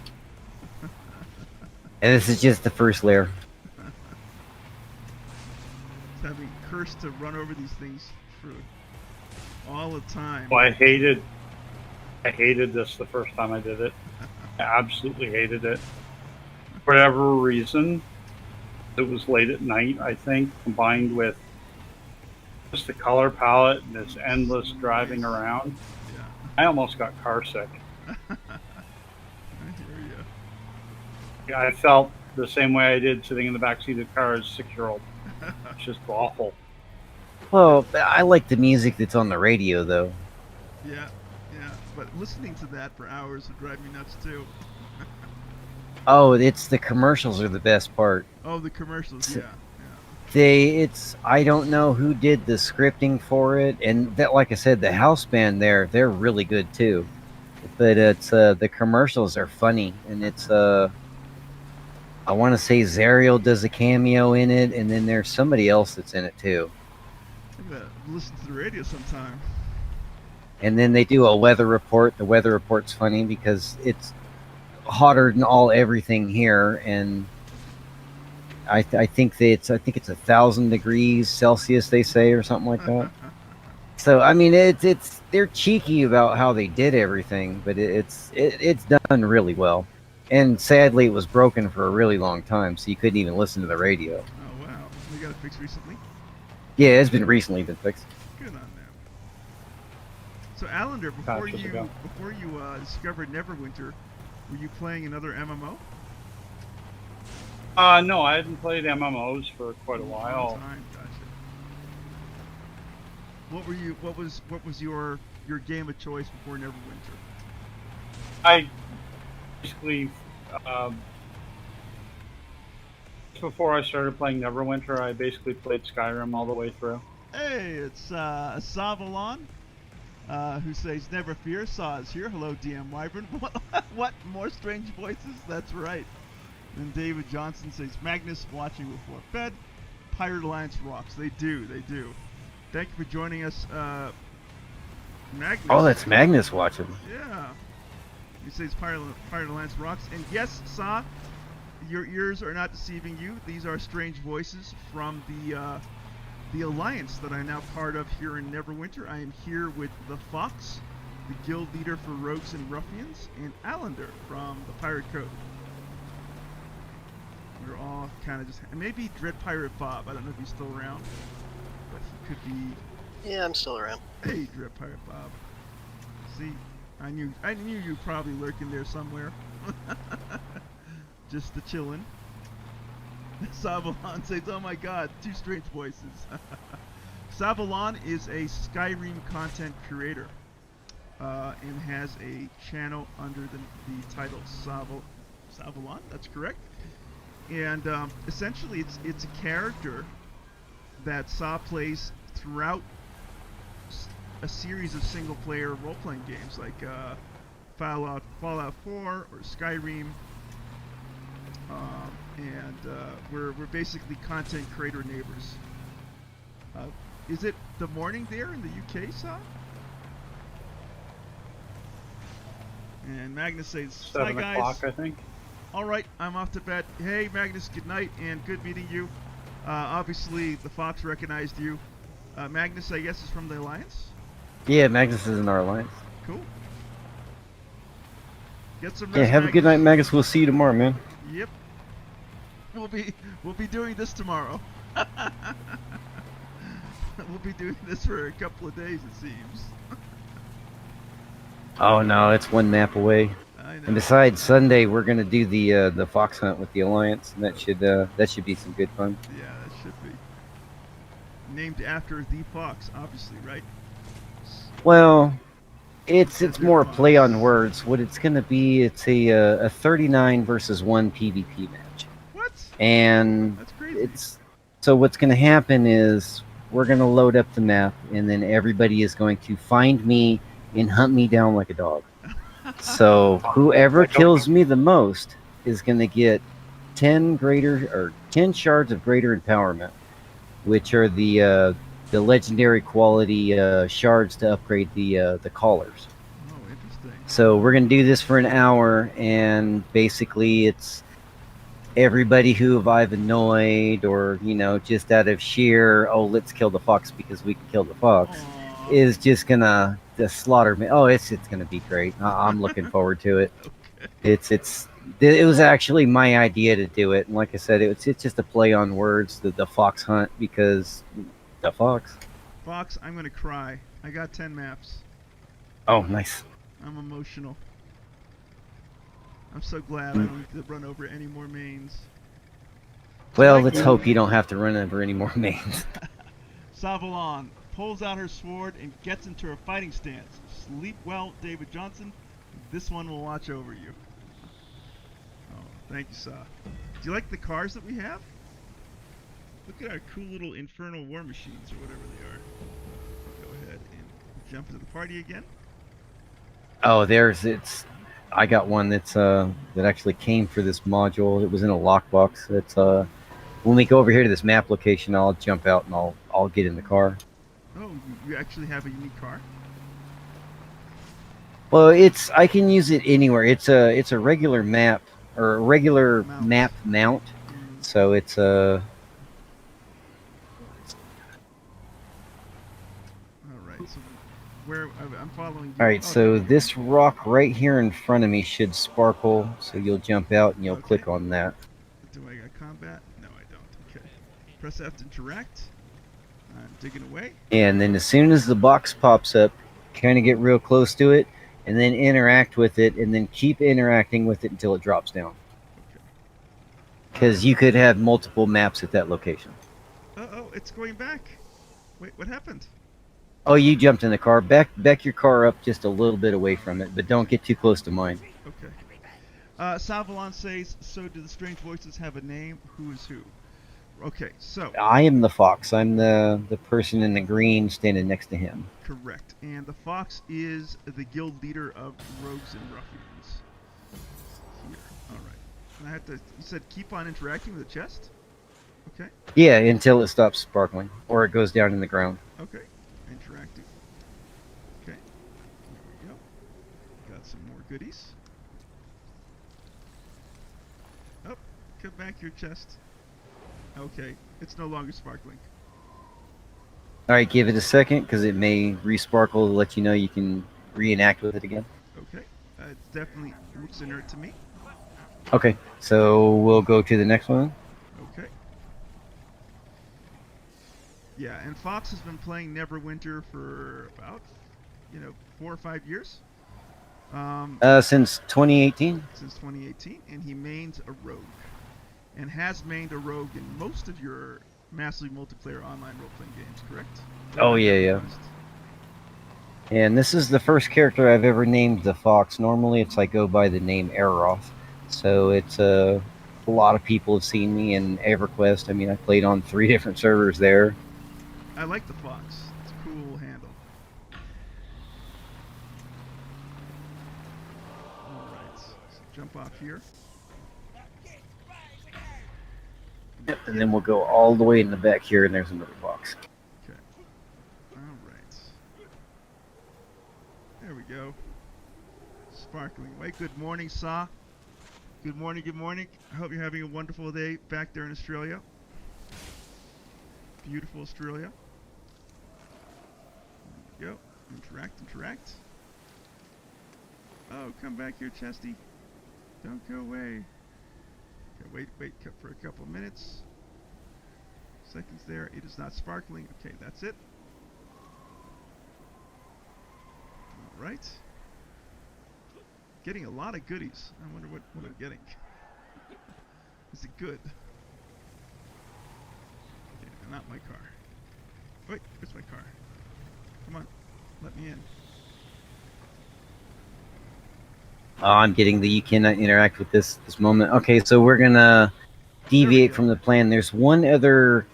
And this is just the first layer. Having cursed to run over these things for all the time. Well, I hated this the first time I did it. I absolutely hated it. For whatever reason, it was late at night, I think, combined with just the color palette and this endless driving around. Yeah. I almost got car sick. I hear you. I felt the same way I did sitting in the backseat of the car as a 6-year-old. It's just awful. Well, I like the music that's on the radio, though. Yeah, but listening to that for hours would drive me nuts too. Oh, it's the commercials are the best part. Oh, the commercials, yeah. I don't know who did the scripting for it, and that, like I said, the house band they're really good too. But it's the commercials are funny, and it's I want to say Zariel does a cameo in it, and then there's somebody else that's in it too. I'm gonna listen to the radio sometime. And then they do a weather report. The weather report's funny because it's hotter than everything here, and I think it's 1,000 degrees Celsius they say, or something like that. So I mean, it's they're cheeky about how they did everything, but it's done really well. And sadly, it was broken for a really long time, so you couldn't even listen to the radio. Oh wow, they got it fixed recently. Yeah, it's been recently fixed. Good on them. So Allender, before Patches you ago. discovered Neverwinter, were you playing another MMO? No, I hadn't played MMOs for quite a while. Long time. Gotcha. What was your game of choice before Neverwinter? I basically, before I started playing Neverwinter, I basically played Skyrim all the way through. Hey, it's Savalon, who says, "Never fear, Saw is here. Hello, DM Wyvern." What? More strange voices? That's right. And David Johnson says, "Magnus watching before bed. Pirate Alliance rocks." They do. Thank you for joining us, Magnus. Oh, that's Magnus watching. Yeah. He says Pirate Alliance rocks. And yes, Saw, your ears are not deceiving you. These are strange voices from the alliance that I'm now part of here in Neverwinter. I am here with the Fox, the guild leader for Rogues and Ruffians, and Allender from the Pirate Code. We're all kind of just... And maybe Dread Pirate Bob. I don't know if he's still around, but he could be Yeah, I'm still around. Hey, Drip Pirate Bob. See, I knew you probably lurking there somewhere. Just the chillin'. Savalon says, "Oh my God, two strange voices." Savalon is a Skyrim content creator and has a channel under the title Savalon. That's correct. And essentially, it's a character that Sa plays throughout a series of single-player role-playing games like Fallout 4 or Skyrim. And we're basically content creator neighbors. Is it the morning there in the UK, Sa? And Magnus says, "Hi 7 guys." o'clock, I think. All right, I'm off to bed. Hey Magnus, good night and good meeting you. Obviously, the Fox recognized you. Magnus, I guess, is from the Alliance. Yeah, Magnus is in our alliance. Cool. Get some rest. Yeah, have a good night, Magnus. We'll see you tomorrow, man. Yep. We'll be doing this tomorrow. We'll be doing this for a couple of days, it seems. Oh no, it's one map away. I know. And besides, Sunday we're gonna do the fox hunt with the alliance, and that should be some good fun. Yeah, that should be. Named after the fox, obviously, right? Well, it's more a play on words. What it's gonna be, it's a 39 versus 1 PvP match. What? And That's crazy. it's so what's gonna happen is we're gonna load up the map, and then everybody is going to find me and hunt me down like a dog. So whoever kills me the most is going to get 10 shards of greater empowerment, which are the legendary quality shards to upgrade the collars. Oh, interesting. So we're going to do this for an hour, and basically it's everybody who I've annoyed, or just out of sheer let's kill the fox because we can kill the fox, Aww. is just gonna slaughter me. Oh, it's gonna be great. I'm looking forward to it. Okay. It was actually my idea to do it, and like I said, it's just a play on words, the fox hunt, because the fox. Fox, I'm gonna cry. I got 10 maps. Oh, nice. I'm emotional. I'm so glad I don't need to run over any more mains. Well, let's hope you don't have to run over any more mains. Savalon pulls out her sword and gets into her fighting stance. Sleep well, David Johnson. This one will watch over you. Oh, thank you, Sa. Do you like the cars that we have? Look at our cool little infernal war machines, or whatever they are. Go ahead and jump into the party again. Oh, I got one that actually came for this module. It was in a lockbox. It's when we go over here to this map location, I'll jump out and I'll get in the car. Oh, you actually have a unique car? Well, I can use it anywhere. It's a regular map, or a regular map mount. So it's All right. So where I'm following you. all right. So this rock right here in front of me should sparkle. So you'll jump out and you'll click on that. Do I got combat? No, I don't. Okay. Press F to interact. I'm digging away. And then as soon as the box pops up, kind of get real close to it, and then interact with it, and then keep interacting with it until it drops down. Because you could have multiple maps at that location. Uh-oh, it's going back. Wait, what happened? Oh, you jumped in the car. Back your car up just a little bit away from it, but don't get too close to mine. Okay. Savalon says, so do the strange voices have a name? Who is who? Okay, so... I am the fox. I'm the person in the green standing next to him. Correct. And the fox is the guild leader of Rogues and Ruffians. Here. Alright. And I have to... You said keep on interacting with the chest? Okay. Yeah, until it stops sparkling, or it goes down in the ground. Okay. Interacting. Okay. Here we go. Got some more goodies. Oh, cut back your chest. Okay, it's no longer sparkling. Alright, give it a second, because it may resparkle to let you know you can reenact with it again. Okay. It definitely looks inert to me. Okay, so we'll go to the next one. Okay. Yeah, and Fox has been playing Neverwinter for about, 4 or 5 years. Since 2018. Since 2018, and he mains a rogue, and has mained a rogue in most of your massively multiplayer online role-playing games, correct? Oh yeah, yeah. And this is the first character I've ever named the Fox. Normally, it's I go by the name Aeroth. So it's a lot of people have seen me in EverQuest. I mean, I played on 3 different servers there. I like the Fox. It's a cool handle. Alright, so jump off here. Yep, and then we'll go all the way in the back here, and there's another Fox. Okay. Alright. There we go. Sparkling away. Good morning, Saw. Good morning, good morning. I hope you're having a wonderful day back there in Australia. Beautiful Australia. There we go. Interact. Oh, come back here, Chesty. Don't go away. Okay, wait for a couple minutes. Seconds there. It is not sparkling. Okay, that's it. Alright. Getting a lot of goodies. I wonder what I'm getting. Is it good? Okay, not my car. Wait, where's my car? Come on, let me in. Oh, I'm getting the you cannot interact with this moment. Okay, so we're gonna deviate from the plan. There's one other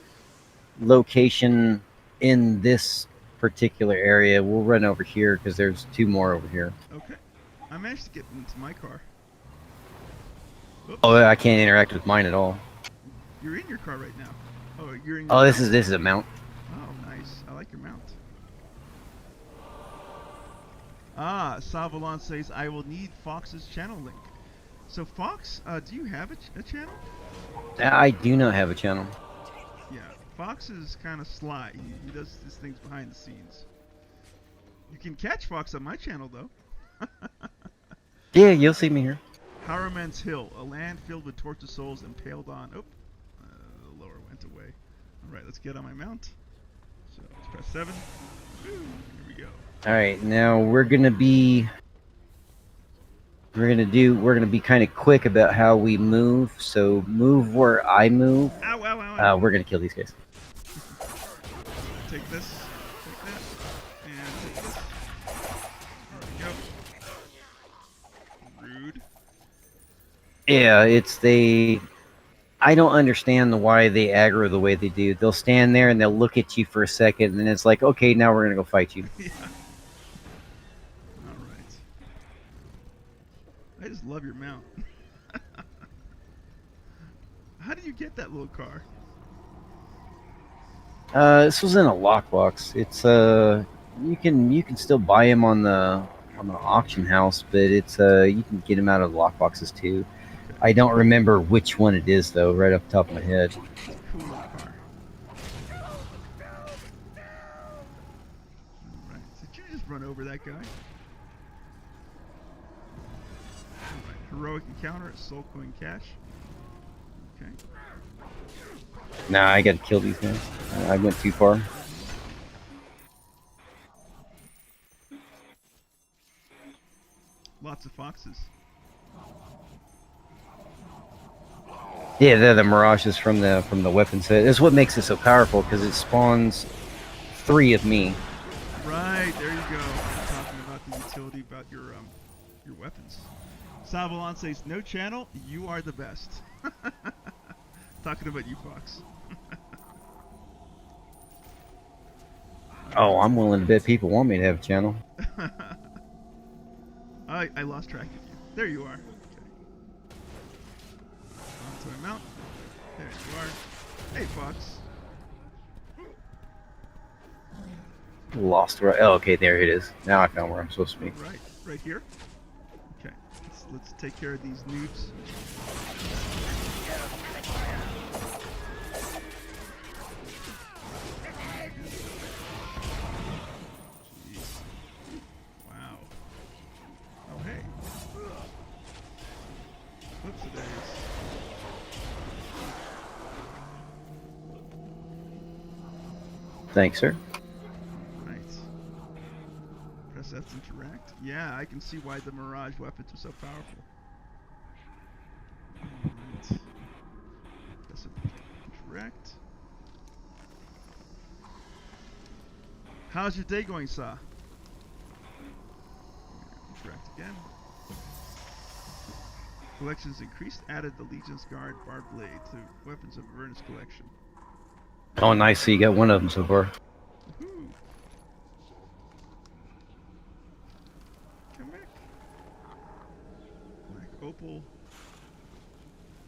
location in this particular area. We'll run over here because there's 2 more over here. Okay. I managed to get into my car. Oops. Oh, I can't interact with mine at all. You're in your car right now. Oh, you're in your Oh, mount? this is a mount. Oh, nice. I like your mount. Ah, Savalon says, I will need Fox's channel link. So, Fox, do you have a channel? I do not have a channel. Yeah, Fox is kind of sly. He does his things behind the scenes. You can catch Fox on my channel, though. Yeah, you'll see me here. Harriman's Hill, a land filled with tortured souls impaled on... Oh, the lower went away. Alright, let's get on my mount. So, let's press 7. Here we go. Alright, now we're gonna be kind of quick about how we move. So move where I move. Ow, ow, ow, ow. We're gonna kill these guys. Take this, take that, and take this. There we go. Rude. Yeah, I don't understand why they aggro the way they do. They'll stand there and they'll look at you for a second, and then it's like, okay, now we're gonna go fight you. Yeah. Alright. I just love your mount. How do you get that little car? This was in a lockbox. It's you can still buy them on the auction house, but it's you can get them out of the lockboxes too. Okay. I don't remember which one it is though, right off the top of my head. Cool little car. Alright, so did you just run over that guy? Alright, heroic encounter at Soul Coin Cache. Okay. Nah, I gotta kill these guys. I went too far. Lots of foxes. Yeah, they're the mirages from the weapon set. This is what makes it so powerful because it spawns 3 of me. Right, there you go. I'm talking about the utility about your weapons. Savalon says, no channel, you are the best. Talking about you, Fox. Oh, I'm willing to bet people want me to have a channel. I lost track of you. There you are. Okay. Onto my mount. There you are. Hey, Fox. Lost right. Oh, okay, there it is. Now I found where I'm supposed to be. Right here. Okay. Let's take care of these noobs. Thanks, sir. Right. Press F to interact. Yeah, I can see why the Mirage weapons are so powerful. Alright. Press F to interact. How's your day going, Sa? Interact again. Collections increased. Added the Legion's Guard Bar Blade to Weapons of Avernus collection. Oh, nice. So you got one of them so far. Woohoo! Come back. Black Opal.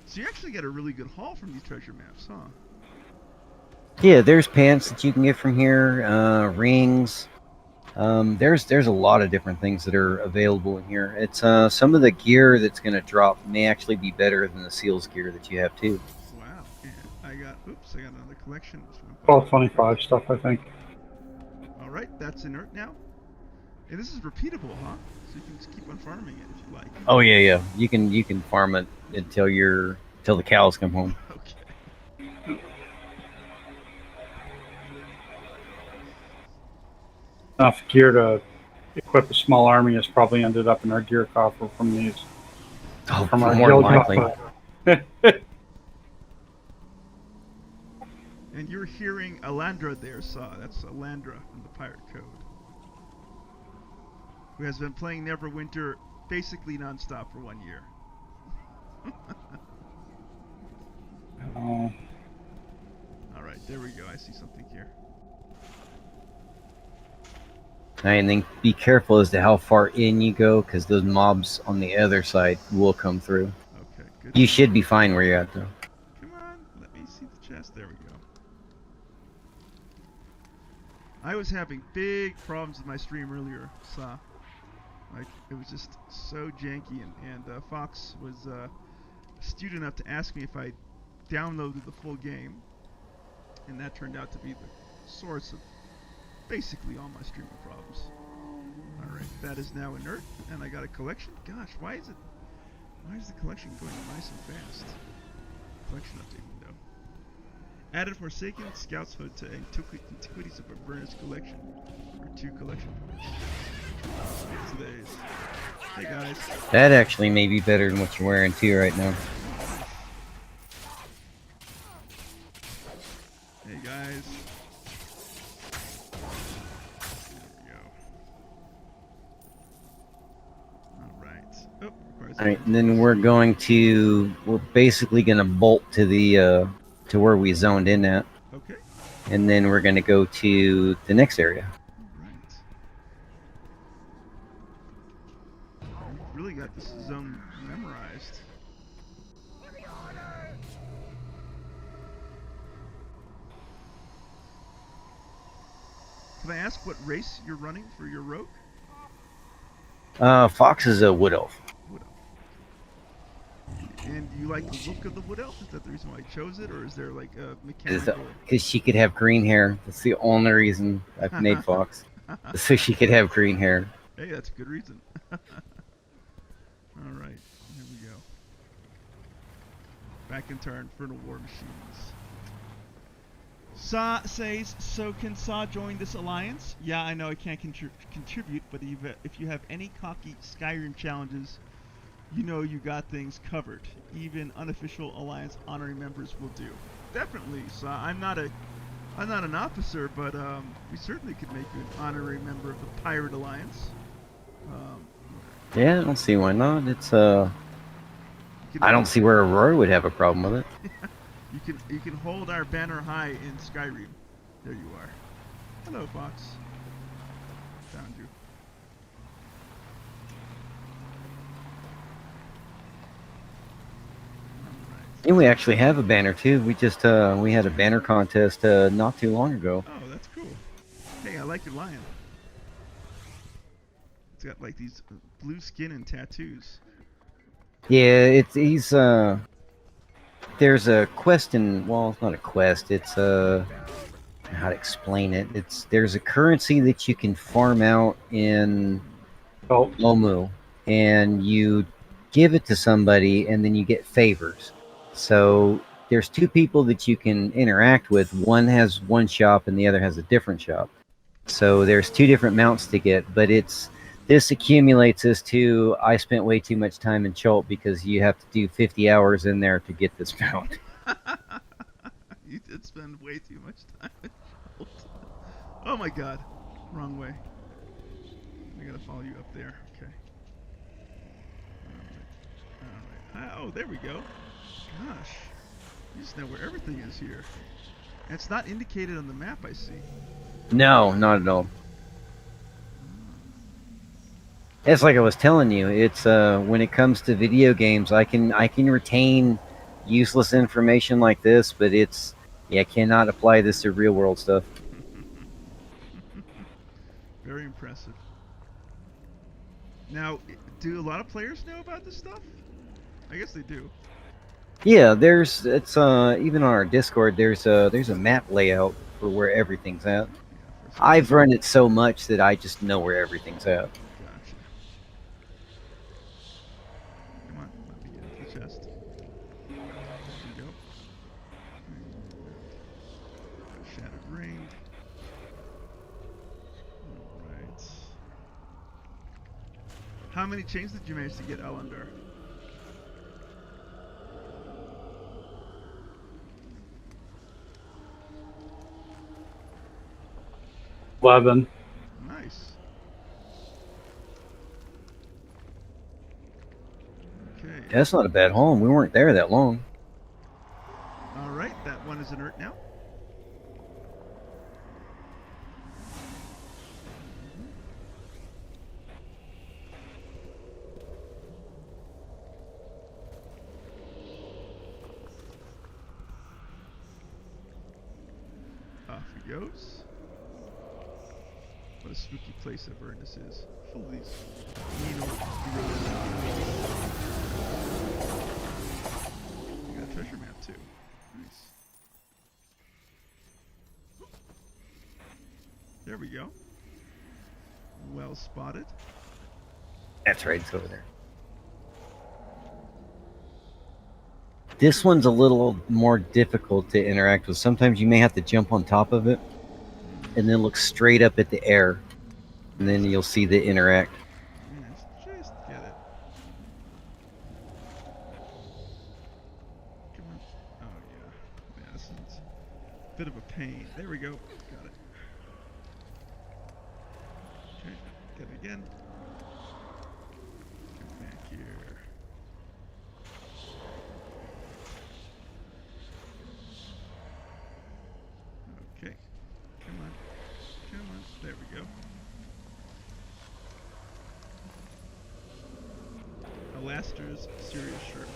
So you actually get a really good haul from these treasure maps, huh? Yeah, there's pants that you can get from here, rings. There's a lot of different things that are available in here. It's some of the gear that's going to drop may actually be better than the Seals gear that you have too. Wow. And I got another collection. All 25 stuff, I think. Alright, that's inert now. And this is repeatable, huh? So you can just keep on farming it if you like. Oh yeah. You can farm it until the cows come home. Okay. Enough gear to equip a small army has probably ended up in our gear coffer from these. Oh, From our more guild likely. coffer. And you're hearing Alandra there, Saw. That's Alandra from the Pirate Code, who has been playing Neverwinter basically nonstop for 1 year. Oh. Alright, there we go. I see something here. And then be careful as to how far in you go, because those mobs on the other side will come through. Okay, good. You should be fine where you're at, though. Come on, let me see the chest. There we go. I was having big problems with my stream earlier, Saw. Like, it was just so janky, and Fox was astute enough to ask me if I downloaded the full game, and that turned out to be the source of basically all my streaming problems. Alright, that is now inert, and I got a collection. Gosh, why is the collection going nice and fast? Collection update window. Added Forsaken Scout's Hood to Antiquities of Avernus collection. Or 2 collection points. Today's. Hey guys. That actually may be better than what you're wearing too right now. Hey guys. There we go. Alright. Oh, requires All right, and then we're basically gonna bolt to the to where we zoned in at, Okay. and then we're gonna go to the next area. Alright. You've really got this zone memorized. Can I ask what race you're running for your rogue? Fox is a wood elf. Wood elf. And do you like the look of the wood elf? Is that the reason why I chose it, or is there like a mechanical? Because she could have green hair. That's the only reason I've made Fox. So she could have green hair. Hey, that's a good reason. All right, here we go. Back into our Infernal War Machines. Sa says, so can Sa join this alliance? Yeah, I know I can't contribute, but if you have any cocky Skyrim challenges, you know you got things covered. Even unofficial alliance honorary members will do. Definitely, Sa. I'm not an officer, but we certainly could make you an honorary member of the Pirate Alliance. Yeah, I don't see why not. It's I don't see where Aurora would have a problem with it. You can hold our banner high in Skyrim. There you are. Hello, Fox. Found you. Alright. And we actually have a banner too. We just we had a banner contest not too long ago. Oh, that's cool. Hey, I like your lion. It's got like these blue skin and tattoos. Yeah, he's there's a quest well, it's not a quest, it's how to explain it. There's a currency that you can farm out in Lomu, and you give it to somebody and then you get favors. So there's two people that you can interact with. One has one shop and the other has a different shop. So there's two different mounts to get, but this accumulates as to I spent way too much time in Chult because you have to do 50 hours in there to get this mount. You did spend way too much time in Chult. Oh my god. Wrong way. I gotta follow you up there. Okay. Alright. Oh, there we go. Gosh. You just know where everything is here. And it's not indicated on the map, I see. No, not at all. It's like I was telling you. It's when it comes to video games, I can retain useless information like this, but I cannot apply this to real world stuff. Very impressive. Now, do a lot of players know about this stuff? I guess they do. Yeah, it's even on our Discord. There's a map layout for where everything's at. I've run it so much that I just know where everything's at. Gotcha. Come on, let me get into the chest. There we go. Shattered ring. Alright. How many chains did you manage to get, Ellender? $11. Nice. Okay. That's not a bad home. We weren't there that long. Alright, that one is inert now. Off he goes. What a spooky place Avernus is. Full of these mean old gorillas. You got a treasure map too. Nice. There we go. Well spotted. That's right, it's over there. This one's a little more difficult to interact with. Sometimes you may have to jump on top of it and then look straight up at the air, and then you'll see the interact. Just get it. Come on. Oh yeah. Yeah, this is a bit of a pain. There we go. Got it. Okay, get it again. Get back here. Okay. Come on. Come on. There we go. Alastair's serious shirt.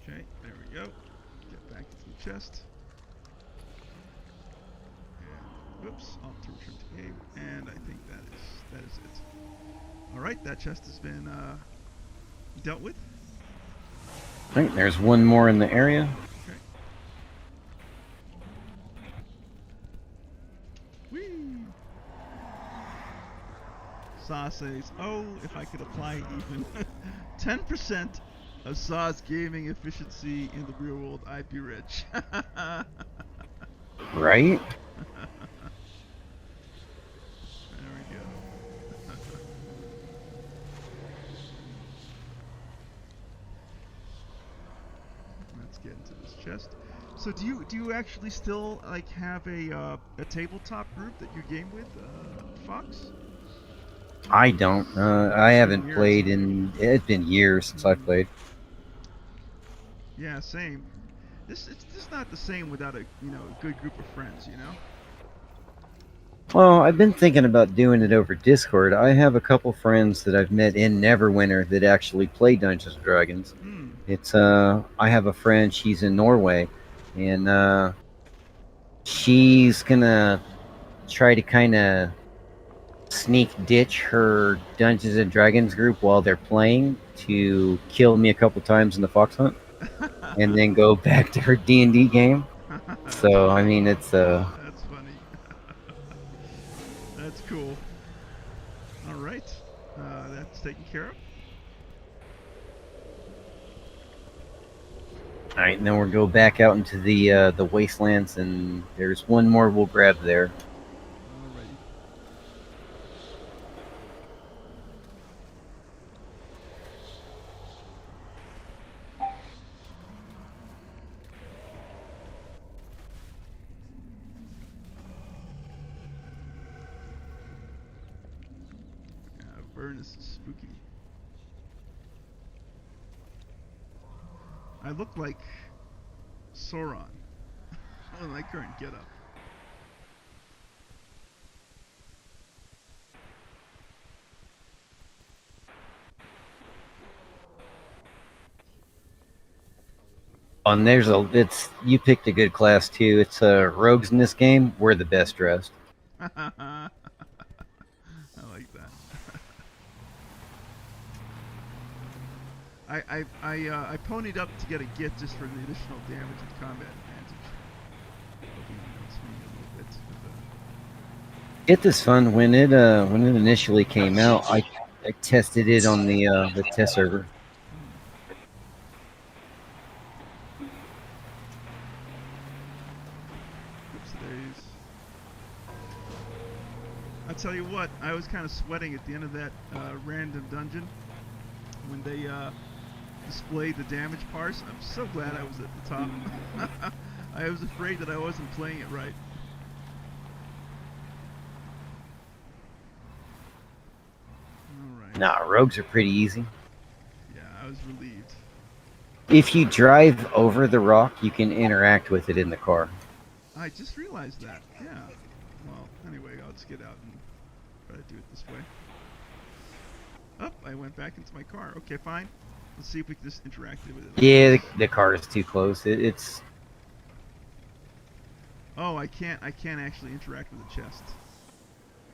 Okay, there we go. Get back into the chest. And whoops, Alt to return to game. And I think that is it. Alright, that chest has been dealt with. Right, there's one more in the area. Okay. Whee! Saw says, oh, if I could apply even 10% of Saw's gaming efficiency in the real world, I'd be rich. Right? There we go. Let's get into this chest. So do you actually still like have a tabletop group that you game with, Fox? I don't. I haven't Years. played in. It's been years since I've played. Yeah, same. It's just not the same without a good group of friends, you know. Well, I've been thinking about doing it over Discord. I have a couple friends that I've met in Neverwinter that actually play Dungeons and Dragons. It's I have a friend. She's in Norway, and she's gonna try to kind of sneak ditch her Dungeons and Dragons group while they're playing to kill me a couple times in the fox hunt, and then go back to her D&D game. So I mean, it's That's funny. That's cool. taken care of. All right, and then we'll go back out into the wastelands, and there's one more we'll grab there. Alrighty. Avernus is spooky. I look like Sauron in my current getup. And it's you picked a good class too. It's rogues in this game. We're the best dressed. I like that. I ponied up to get a gift just for the additional damage and combat advantage. Hoping it helps me a little bit with It is fun when it initially came out. I tested it on the test server. Days. I tell you what, I was kind of sweating at the end of that random dungeon when they displayed the damage parse. I'm so glad I was at the top. I was afraid that I wasn't playing it right. Alright. Nah, rogues are pretty easy. Yeah, I was relieved. If you drive over the rock, you can interact with it in the car. I just realized that. Yeah. Well, anyway, I'll just get out and try to do it this way. Oh, I went back into my car. Okay, fine. Let's see if we can just interact with it. Yeah, the car is too close. It's. Oh, I can't actually interact with the chest.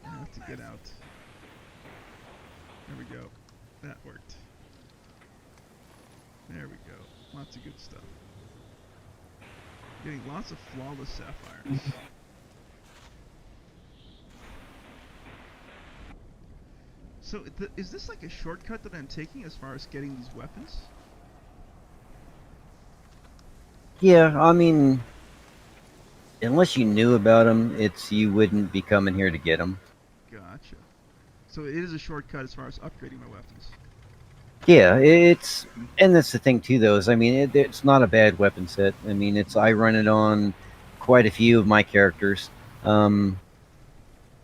I have to get out. There we go. That worked. There we go. Lots of good stuff. Getting lots of flawless sapphires. So, is this like a shortcut that I'm taking as far as getting these weapons? Yeah, I mean, unless you knew about them, you wouldn't be coming here to get them. Gotcha. So it is a shortcut as far as upgrading my weapons. Yeah, and that's the thing too, though. Is I mean, it's not a bad weapon set. I mean, I run it on quite a few of my characters.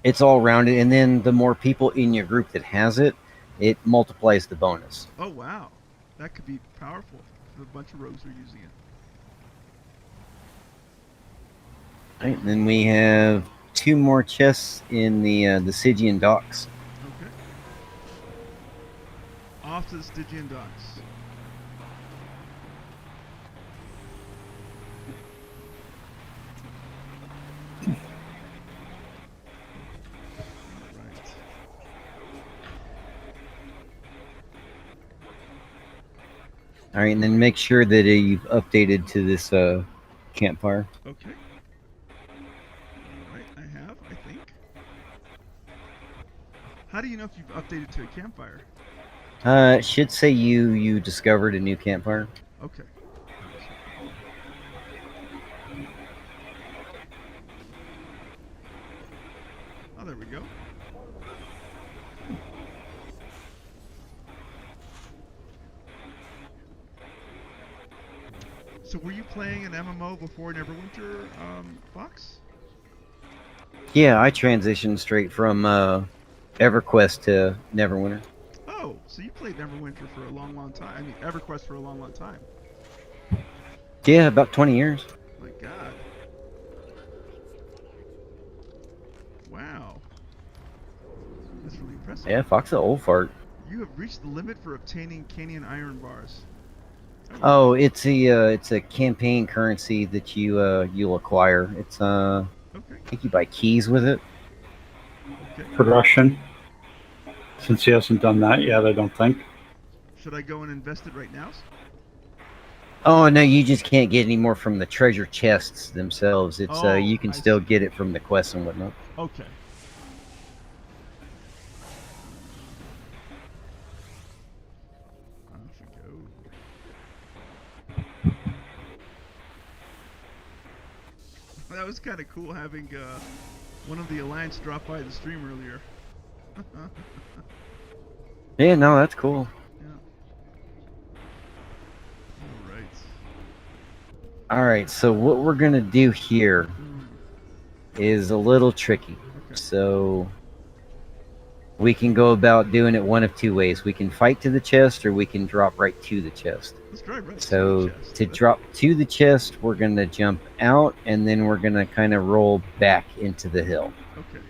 It's all rounded, and then the more people in your group that has it, it multiplies the bonus. Oh wow, that could be powerful if a bunch of rogues are using it. Right, and then we have 2 more chests in the Stygian docks. Okay. Off to the Stygian docks. Alright. All right, and then make sure that you've updated to this campfire. Okay. Alright, I have, I think. How do you know if you've updated to a campfire? It should say you discovered a new campfire. Okay. Oh, there we go. So were you playing an MMO before Neverwinter, Fox? Yeah, I transitioned straight from EverQuest to Neverwinter. Oh, so you played Neverwinter for a long, long time. I mean, EverQuest for a long, long time. Yeah, about 20 years. My God. Wow. That's really impressive. Yeah, Fox an old fart. You have reached the limit for obtaining Canyon iron bars. Oh, it's a campaign currency that you'll acquire. It's Okay. I think you buy keys with it. Okay. Progression. Since he hasn't done that yet, I don't think. Should I go and invest it right now? Oh no, you just can't get any more from the treasure chests themselves. It's you can still get it from the quests and whatnot. Okay. That was kind of cool having one of the Alliance drop by the stream earlier. Yeah, no, that's cool. Yeah. All right. All right, so what we're gonna do here is a little tricky. Okay. So we can go about doing it one of two ways. We can fight to the chest, or we can drop right to the chest. Let's drive right So to the chest. to drop to the chest, we're gonna jump out, and then we're gonna kind of roll back into the hill. Okay.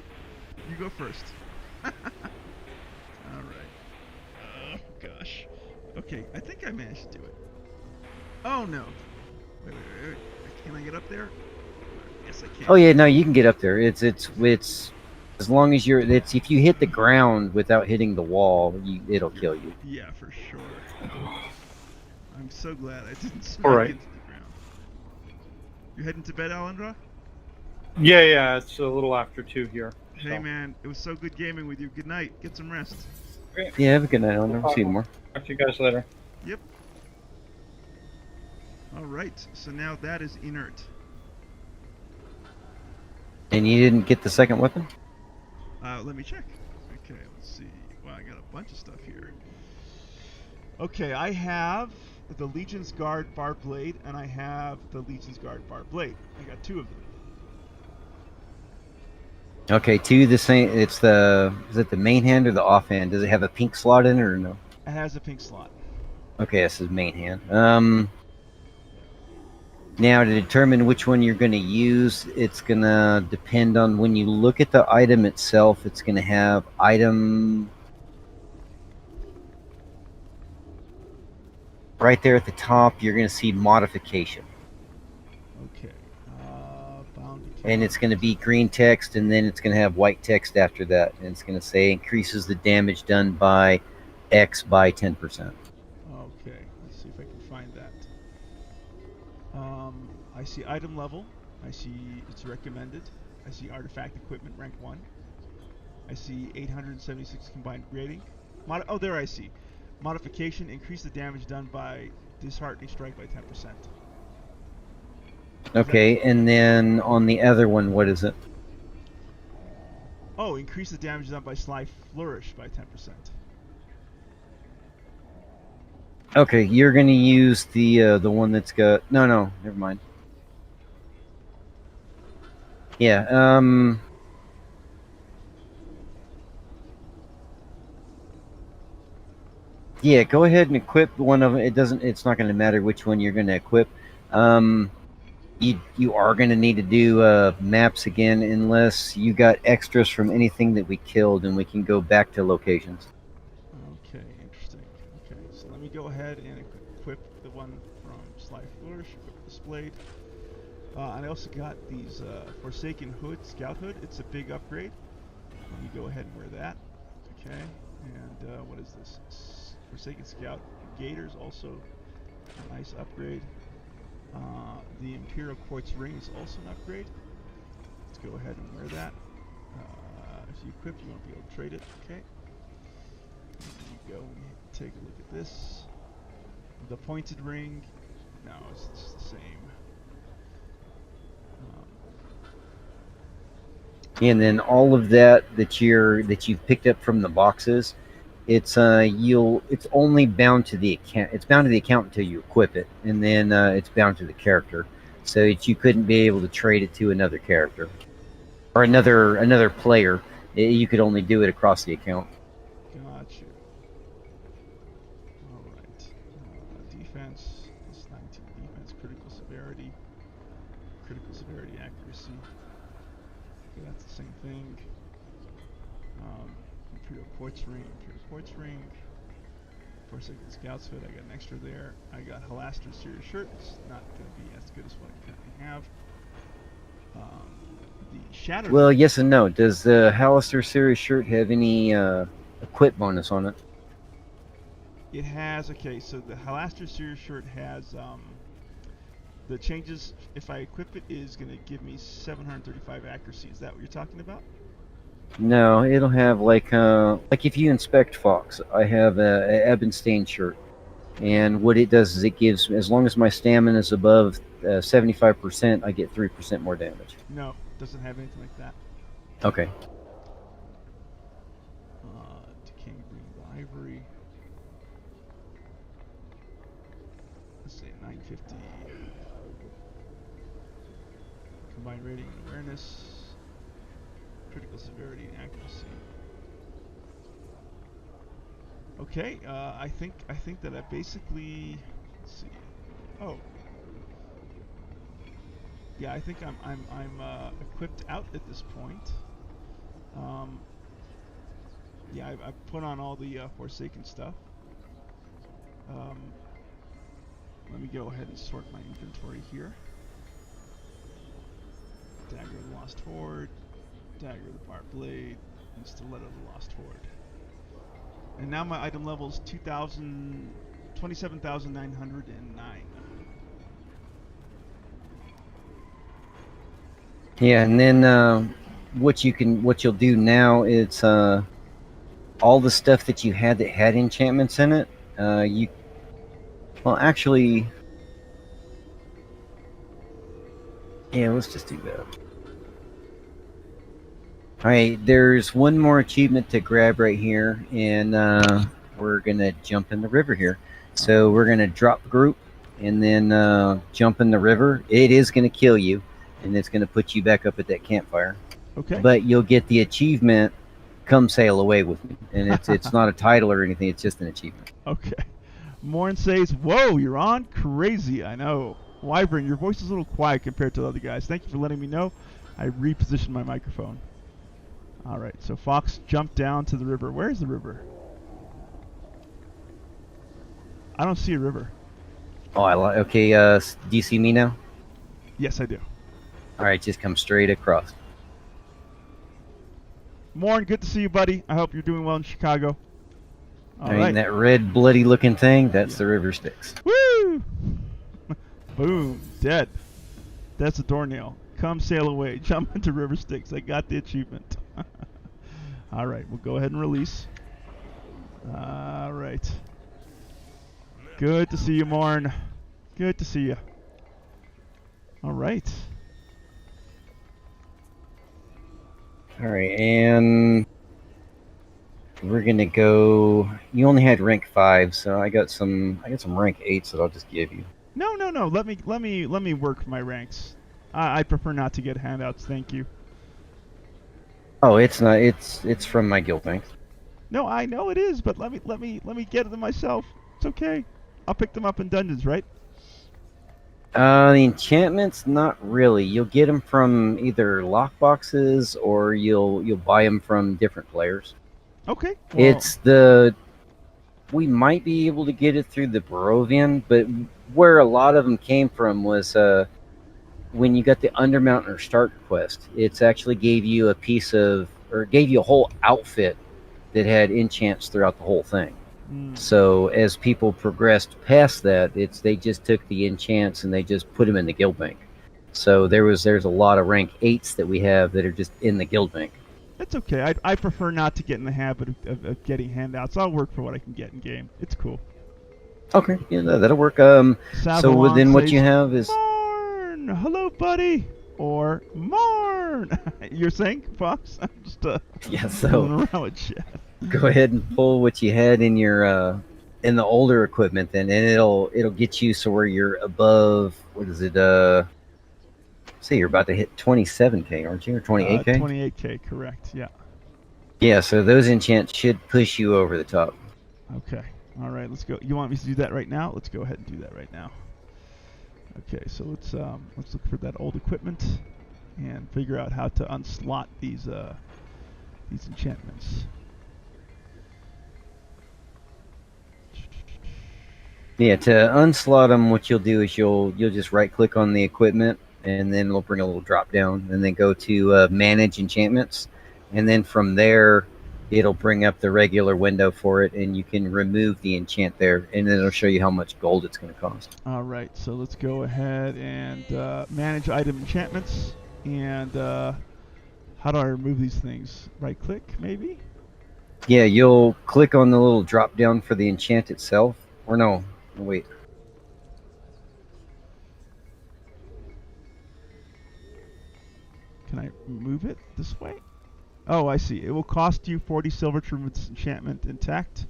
You go first. All right. Oh gosh. Okay, I think I managed to do it. Oh no. Wait. Can I get up there? Yes, I can. Oh yeah, no, you can get up there. It's as long as you're. It's if you hit the ground without hitting the wall, it'll kill you. Yeah, for sure. I'm so glad I didn't smack All right. into the ground. You heading to bed, Alondra? Yeah, it's a little after 2 here. Hey so. man, it was so good gaming with you. Good night. Get some rest. Yeah, have a good night. I'll never see you tomorrow. Talk to you guys later. Yep. All right. So now that is inert. And you didn't get the second weapon? Let me check. Okay, let's see. Wow, I got a bunch of stuff here. Okay, I have the Legion's Guard Bar Blade, and I have the Legion's Guard Bar Blade. I got 2 of them. Okay, two the same. Is it the main hand or the offhand? Does it have a pink slot in it or no? It has a pink slot. Okay, this is main hand. Now to determine which one you're going to use, it's going to depend on when you look at the item itself. It's going to have item right there at the top. You're going to see modification. Okay. Bound to And it's going to be green text, and then it's going to have white text after that. And it's going to say increases the damage done by X by 10%. Okay, let's see if I can find that. I see item level. I see it's recommended. I see artifact equipment rank 1. I see 876 combined rating. Oh, there I see. Modification, increase the damage done by disheartening strike by 10%. Okay, and then on the other one, what is it? Oh, increase the damage done by sly flourish by 10%. Okay, you're gonna use the one that's got no, never mind. Yeah, yeah, go ahead and equip one of them. It's not gonna matter which one you're gonna equip. You are gonna need to do maps again unless you got extras from anything that we killed, and we can go back to locations. Okay, interesting. Okay, so let me go ahead and equip the one from Sly Flourish, equip this blade. And I also got these Forsaken Hood, Scout Hood. It's a big upgrade. Let me go ahead and wear that. Okay, and what is this? Forsaken Scout Gators, also a nice upgrade. The Imperial Quartz Ring is also an upgrade. Let's go ahead and wear that. If you equip, you won't be able to trade it. Okay. There you go. Take a look at this. The pointed ring. No, it's just the same. And then all of that you've picked up from the boxes, it's only bound to the account. It's bound to the account until you equip it, and then it's bound to the character, so that you couldn't be able to trade it to another character or another player. You could only do it across the account. Gotcha. All right. Defense is 19. Defense, critical severity accuracy. Okay, that's the same thing. Imperial Quartz Ring. Forsaken Scout's Hood, I got an extra there. I got Halaster's Serious Shirt. It's not going to be as good as what I currently have. The Shattered. Well, yes and no. Does the Halaster Series shirt have any equip bonus on it? It has, okay, so the Halaster Series Shirt has, the changes, if I equip it, is going to give me 735 accuracy. Is that what you're talking about? No, it'll have like if you inspect Fox, I have a Ebon Stain shirt. And what it does is it gives, as long as my stamina is above 75%, I get 3% more damage. No, doesn't have anything like that. Okay. Decaying green ivory. Let's say 950. Combined rating and awareness. Critical severity and accuracy. Okay, I think that I basically, let's see. Oh, yeah, I think I'm equipped out at this point. Yeah, I put on all the Forsaken stuff. Let me go ahead and sort my inventory here. Dagger of the Lost Horde, Dagger of the Barbed Blade, and Stiletto of the Lost Horde. And now my item level is 27,909. Yeah, and then what you'll do now is all the stuff that you had that had enchantments in it. Well, actually, yeah, let's just do that. All right, there's one more achievement to grab right here, and we're gonna jump in the river here. So we're gonna drop group, and then jump in the river. It is gonna kill you, and it's gonna put you back up at that campfire. Okay. But you'll get the achievement. Come sail away with me, and it's not a title or anything. It's just an achievement. Okay. Morn says, "Whoa, you're on crazy." I know. Wyvern, your voice is a little quiet compared to the other guys. Thank you for letting me know. I repositioned my microphone. All right, so Fox jumped down to the river. Where's the river? I don't see a river. Oh, okay. Do you see me now? Yes, I do. All right, just come straight across. Morn, good to see you, buddy. I hope you're doing well in Chicago. All right. That red, bloody-looking thing, that's the river Styx. Woo! Boom. Dead. That's a doornail. Come sail away. Jump into River Styx. I got the achievement. All right. We'll go ahead and release. All right. Good to see you, Morn. Good to see you. All right. All right, and we're gonna go. You only had rank 5, so I got some rank 8s that I'll just give you. No. Let me work my ranks. I prefer not to get handouts. Thank you. Oh, it's not. It's from my guild bank. No, I know it is, but let me get them myself. It's okay. I'll pick them up in dungeons, right? The enchantments, not really. You'll get them from either lockboxes or you'll buy them from different players. Okay. Well, We might be able to get it through the Barovian, but where a lot of them came from was when you got the Undermountain start quest. It's actually gave you gave you a whole outfit that had enchants throughout the whole thing. So as people progressed past that, they just took the enchants and they just put them in the guild bank. So there's a lot of rank 8s that we have that are just in the guild bank. It's okay. I prefer not to get in the habit of getting handouts. I'll work for what I can get in game. It's cool. Okay, yeah, that'll work. So then what you have is Marn! Hello, buddy. Or Marn. You're saying, Fox? I'm just fooling around with shit. Go ahead and pull what you had in your in the older equipment, then, and it'll get you so where you're above. What is it? Say you're about to hit 27k, aren't you, or 28k? 28k, correct. Yeah. Yeah. So those enchants should push you over the top. Okay. All right. Let's go. You want me to do that right now? Let's go ahead and do that right now. Okay. So let's look for that old equipment and figure out how to unslot these enchantments. Yeah, to unslot them, what you'll do is you'll just right click on the equipment, and then it'll bring a little drop down, and then go to manage enchantments, and then from there it'll bring up the regular window for it, and you can remove the enchant there, and then it'll show you how much gold it's going to cost. All right, so let's go ahead and manage item enchantments, and how do I remove these things? Right click, maybe? Yeah, you'll click on the little drop down for the enchant itself, or no. Wait. Can I move it this way? Oh, I see. It will cost you 40 silver to remove this enchantment intact.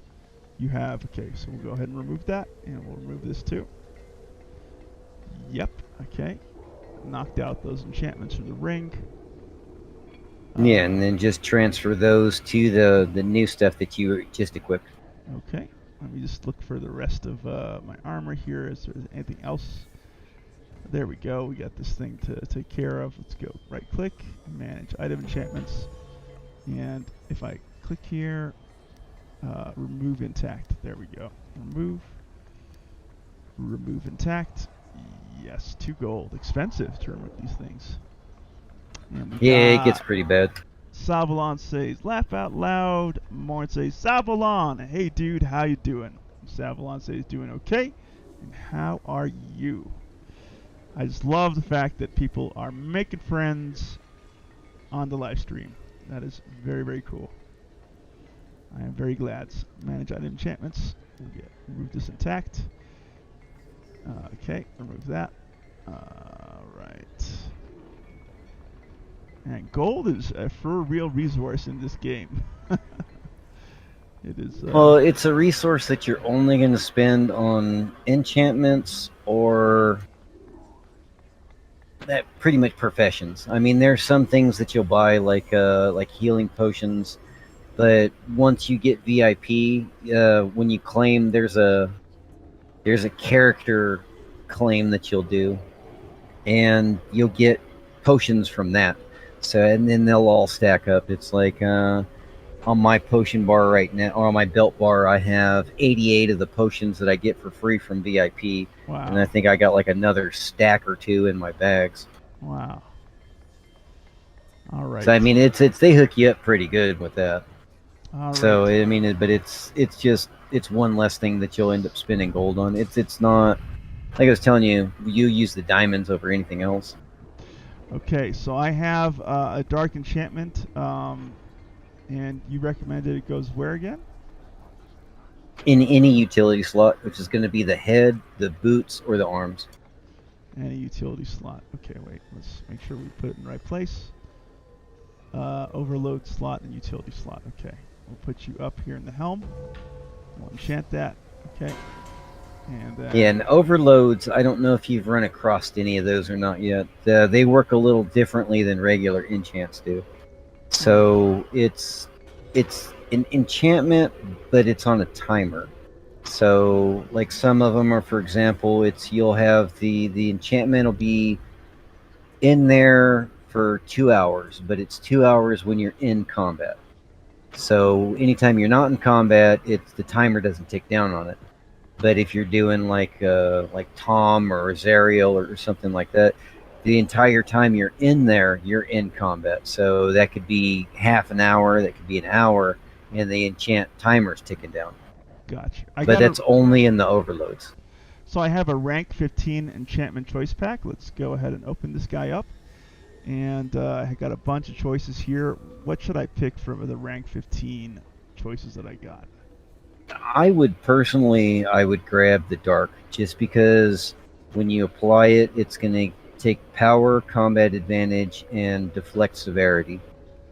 You have, okay, so we'll go ahead and remove that, and we'll remove this too. Yep, okay. Knocked out those enchantments from the ring. Yeah, and then just transfer those to the new stuff that you just equipped. Okay, let me just look for the rest of my armor here. Is there anything else? There we go. We got this thing to take care of. Let's go right click, manage item enchantments. And if I click here, remove intact. There we go. Remove intact. Yes, 2 gold. Expensive to remove these things. And Yeah, it gets pretty bad. Savalon says, laugh out loud. Morn says, Savalon, hey dude, how you doing? Savalon says, doing okay. And how are you? I just love the fact that people are making friends on the live stream. That is very, very cool. I am very glad. Manage item enchantments. We'll remove this intact. Okay, remove that. Right. And gold is a for real resource in this game. It is. Well, it's a resource that you're only going to spend on enchantments or that pretty much professions. I mean, there's some things that you'll buy like healing potions, but once you get VIP, when you claim, there's a character claim that you'll do, and you'll get potions from that. So, and then they'll all stack up. It's like on my potion bar right now, or on my belt bar, I have 88 of the potions that I get for free from VIP. Wow. And I think I got like another stack or 2 in my bags. Wow. All right. So I mean, it's they hook you up pretty good with that. All So right. I mean, but it's one less thing that you'll end up spending gold on. It's not like I was telling you. You use the diamonds over anything else. Okay, so I have a dark enchantment, and you recommended it goes where again? In any utility slot, which is going to be the head, the boots, or the arms. Any utility slot. Okay, wait. Let's make sure we put it in the right place. Overload slot and utility slot. Okay. We'll put you up here in the helm. We'll enchant that. Okay. And yeah, and overloads, I don't know if you've run across any of those or not yet. They work a little differently than regular enchants do. So it's an enchantment, but it's on a timer. So like some of them are, for example, you'll have the enchantment will be in there for 2 hours, but it's 2 hours when you're in combat. So anytime you're not in combat, the timer doesn't tick down on it. But if you're doing like Tom or Azariel or something like that, the entire time you're in there, you're in combat. So that could be half an hour, that could be an hour, and the enchant timer's ticking down. Gotcha. But that's only in the overloads. So I have a rank 15 enchantment choice pack. Let's go ahead and open this guy up. And I got a bunch of choices here. What should I pick from the rank 15 choices that I got? I would grab the dark, just because when you apply it, it's going to take power, combat advantage, and deflect severity.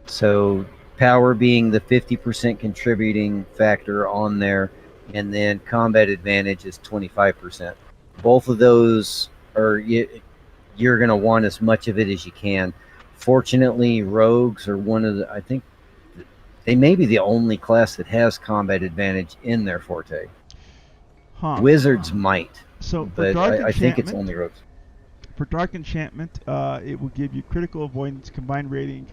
So power being the 50% contributing factor on there, and then combat advantage is 25%. Both of those you're going to want as much of it as you can. Fortunately, rogues are I think they may be the only class that has combat advantage in their forte. Huh. Wizards might, so but I think it's only rogues. For Dark Enchantment, it will give you critical avoidance, combined rating,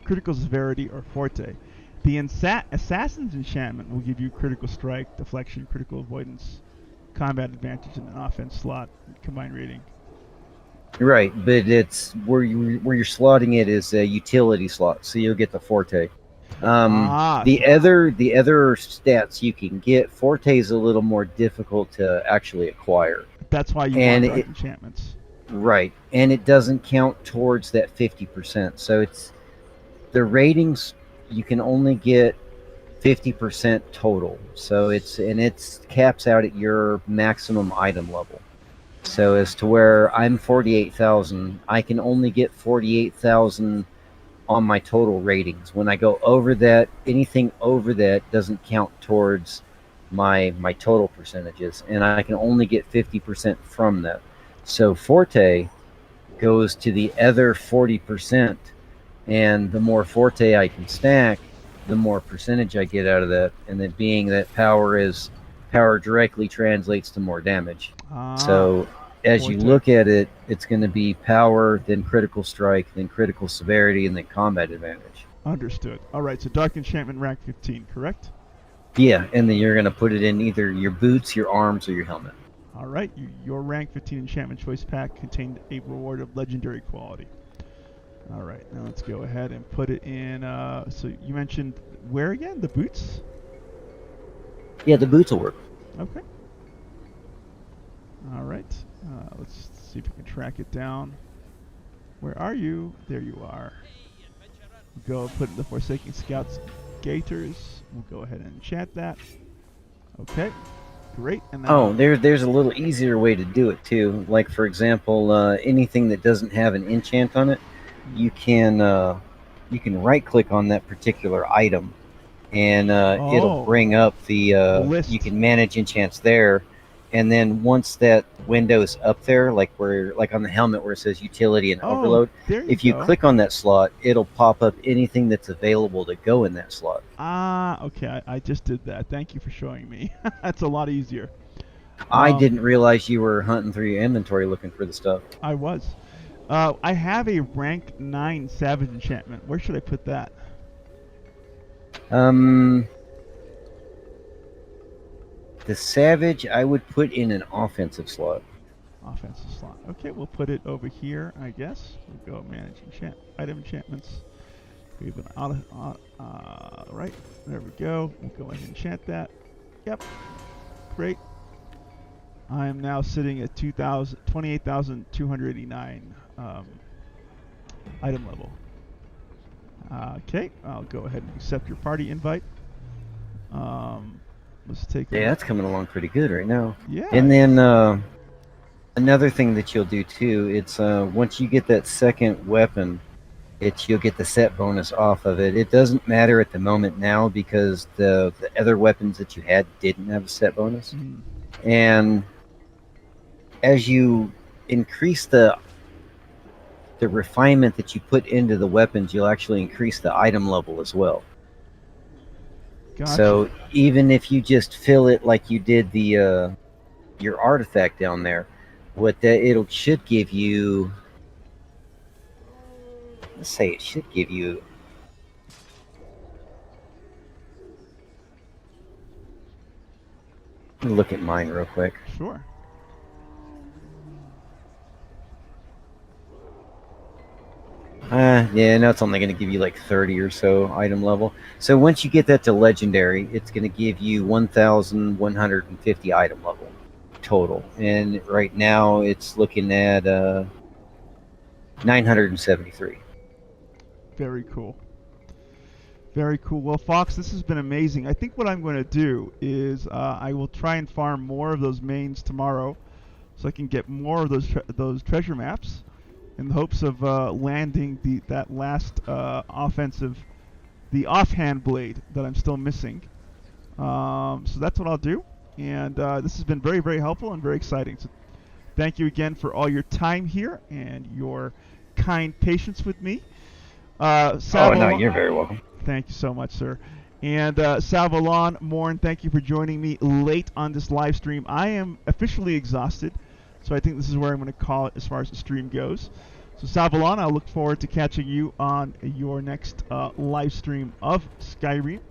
critical severity, or forte. The Assassin's Enchantment will give you critical strike, deflection, critical avoidance, combat advantage, and an offense slot, combined rating. Right, but it's where you're slotting it is a utility slot, so you'll get the forte. The other stats you can get, forte is a little more difficult to actually acquire. That's why you want Dark Enchantments. Right, and it doesn't count towards that 50%. So it's the ratings, you can only get 50% total. So it's caps out at your maximum item level. So as to where I'm 48,000, I can only get 48,000 on my total ratings. When I go over that, anything over that doesn't count towards my total percentages, and I can only get 50% from that. So Forte goes to the other 40%, and the more Forte I can stack, the more percentage I get out of that. And then being that power directly translates to more damage. So as you look at it, it's going to be power, then critical strike, then critical severity, and then combat advantage. Understood. All right, so Dark Enchantment rank 15, correct? Yeah, and then you're going to put it in either your boots, your arms, or your helmet. All right, your rank 15 Enchantment Choice Pack contained a reward of legendary quality. All right, now let's go ahead and put it in. So you mentioned where again? The boots? Yeah, the boots will work. Okay. All right. Let's see if we can track it down. Where are you? There you are. We'll go put in the Forsaken Scouts Gaiters. We'll go ahead and enchant that. Okay. Great. And then there's a little easier way to do it too. Like for example, anything that doesn't have an enchant on it, you can right click on that particular item, and it'll bring up the list. You can manage enchants there, and then once that window's up there, like on the helmet where it says utility and overload, if you click on that slot, it'll pop up anything that's available to go in that slot. Okay. I just did that. Thank you for showing me. That's a lot easier. I didn't realize you were hunting through your inventory looking for the stuff. I was. I have a rank 9 Savage enchantment. Where should I put that? The Savage, I would put in an offensive slot. Offensive slot. Okay, we'll put it over here, I guess. We'll go manage item enchantments. We have an right, there we go. We'll go ahead and enchant that. Yep. Great. I am now sitting at 28,289 item level. Okay, I'll go ahead and accept your party invite. Let's take. Yeah, that's coming along pretty good right now. Yeah. And then another thing that you'll do too, it's once you get that second weapon, you'll get the set bonus off of it. It doesn't matter at the moment now because the other weapons that you had didn't have a set bonus. And as you increase the refinement that you put into the weapons, you'll actually increase the item level as well. Gotcha. So even if you just fill it like you did the your artifact down there, it should give you. Let's say it should give you. Let me look at mine real quick. Sure. Yeah, no, it's only going to give you like 30 or so item level. So once you get that to legendary, it's going to give you 1,150 item level total. And right now it's looking at 973. Very cool. Very cool. Well, Fox, this has been amazing. I think what I'm going to do is I will try and farm more of those mains tomorrow, so I can get more of those treasure maps, in the hopes of landing that last offensive, the offhand blade that I'm still missing. So that's what I'll do. And this has been very, very helpful and very exciting. So thank you again for all your time here and your kind patience with me. No, you're very welcome. Thank you so much, sir. And Salvalon, Morn, thank you for joining me late on this live stream. I am officially exhausted, so I think this is where I'm going to call it as far as the stream goes. So Salvalon, I look forward to catching you on your next live stream of Skyrim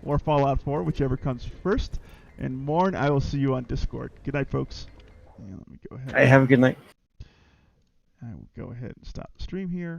or Fallout 4, whichever comes first. And Morn, I will see you on Discord. Good night, folks. And let me go ahead. Have a good night. I will go ahead and stop the stream here.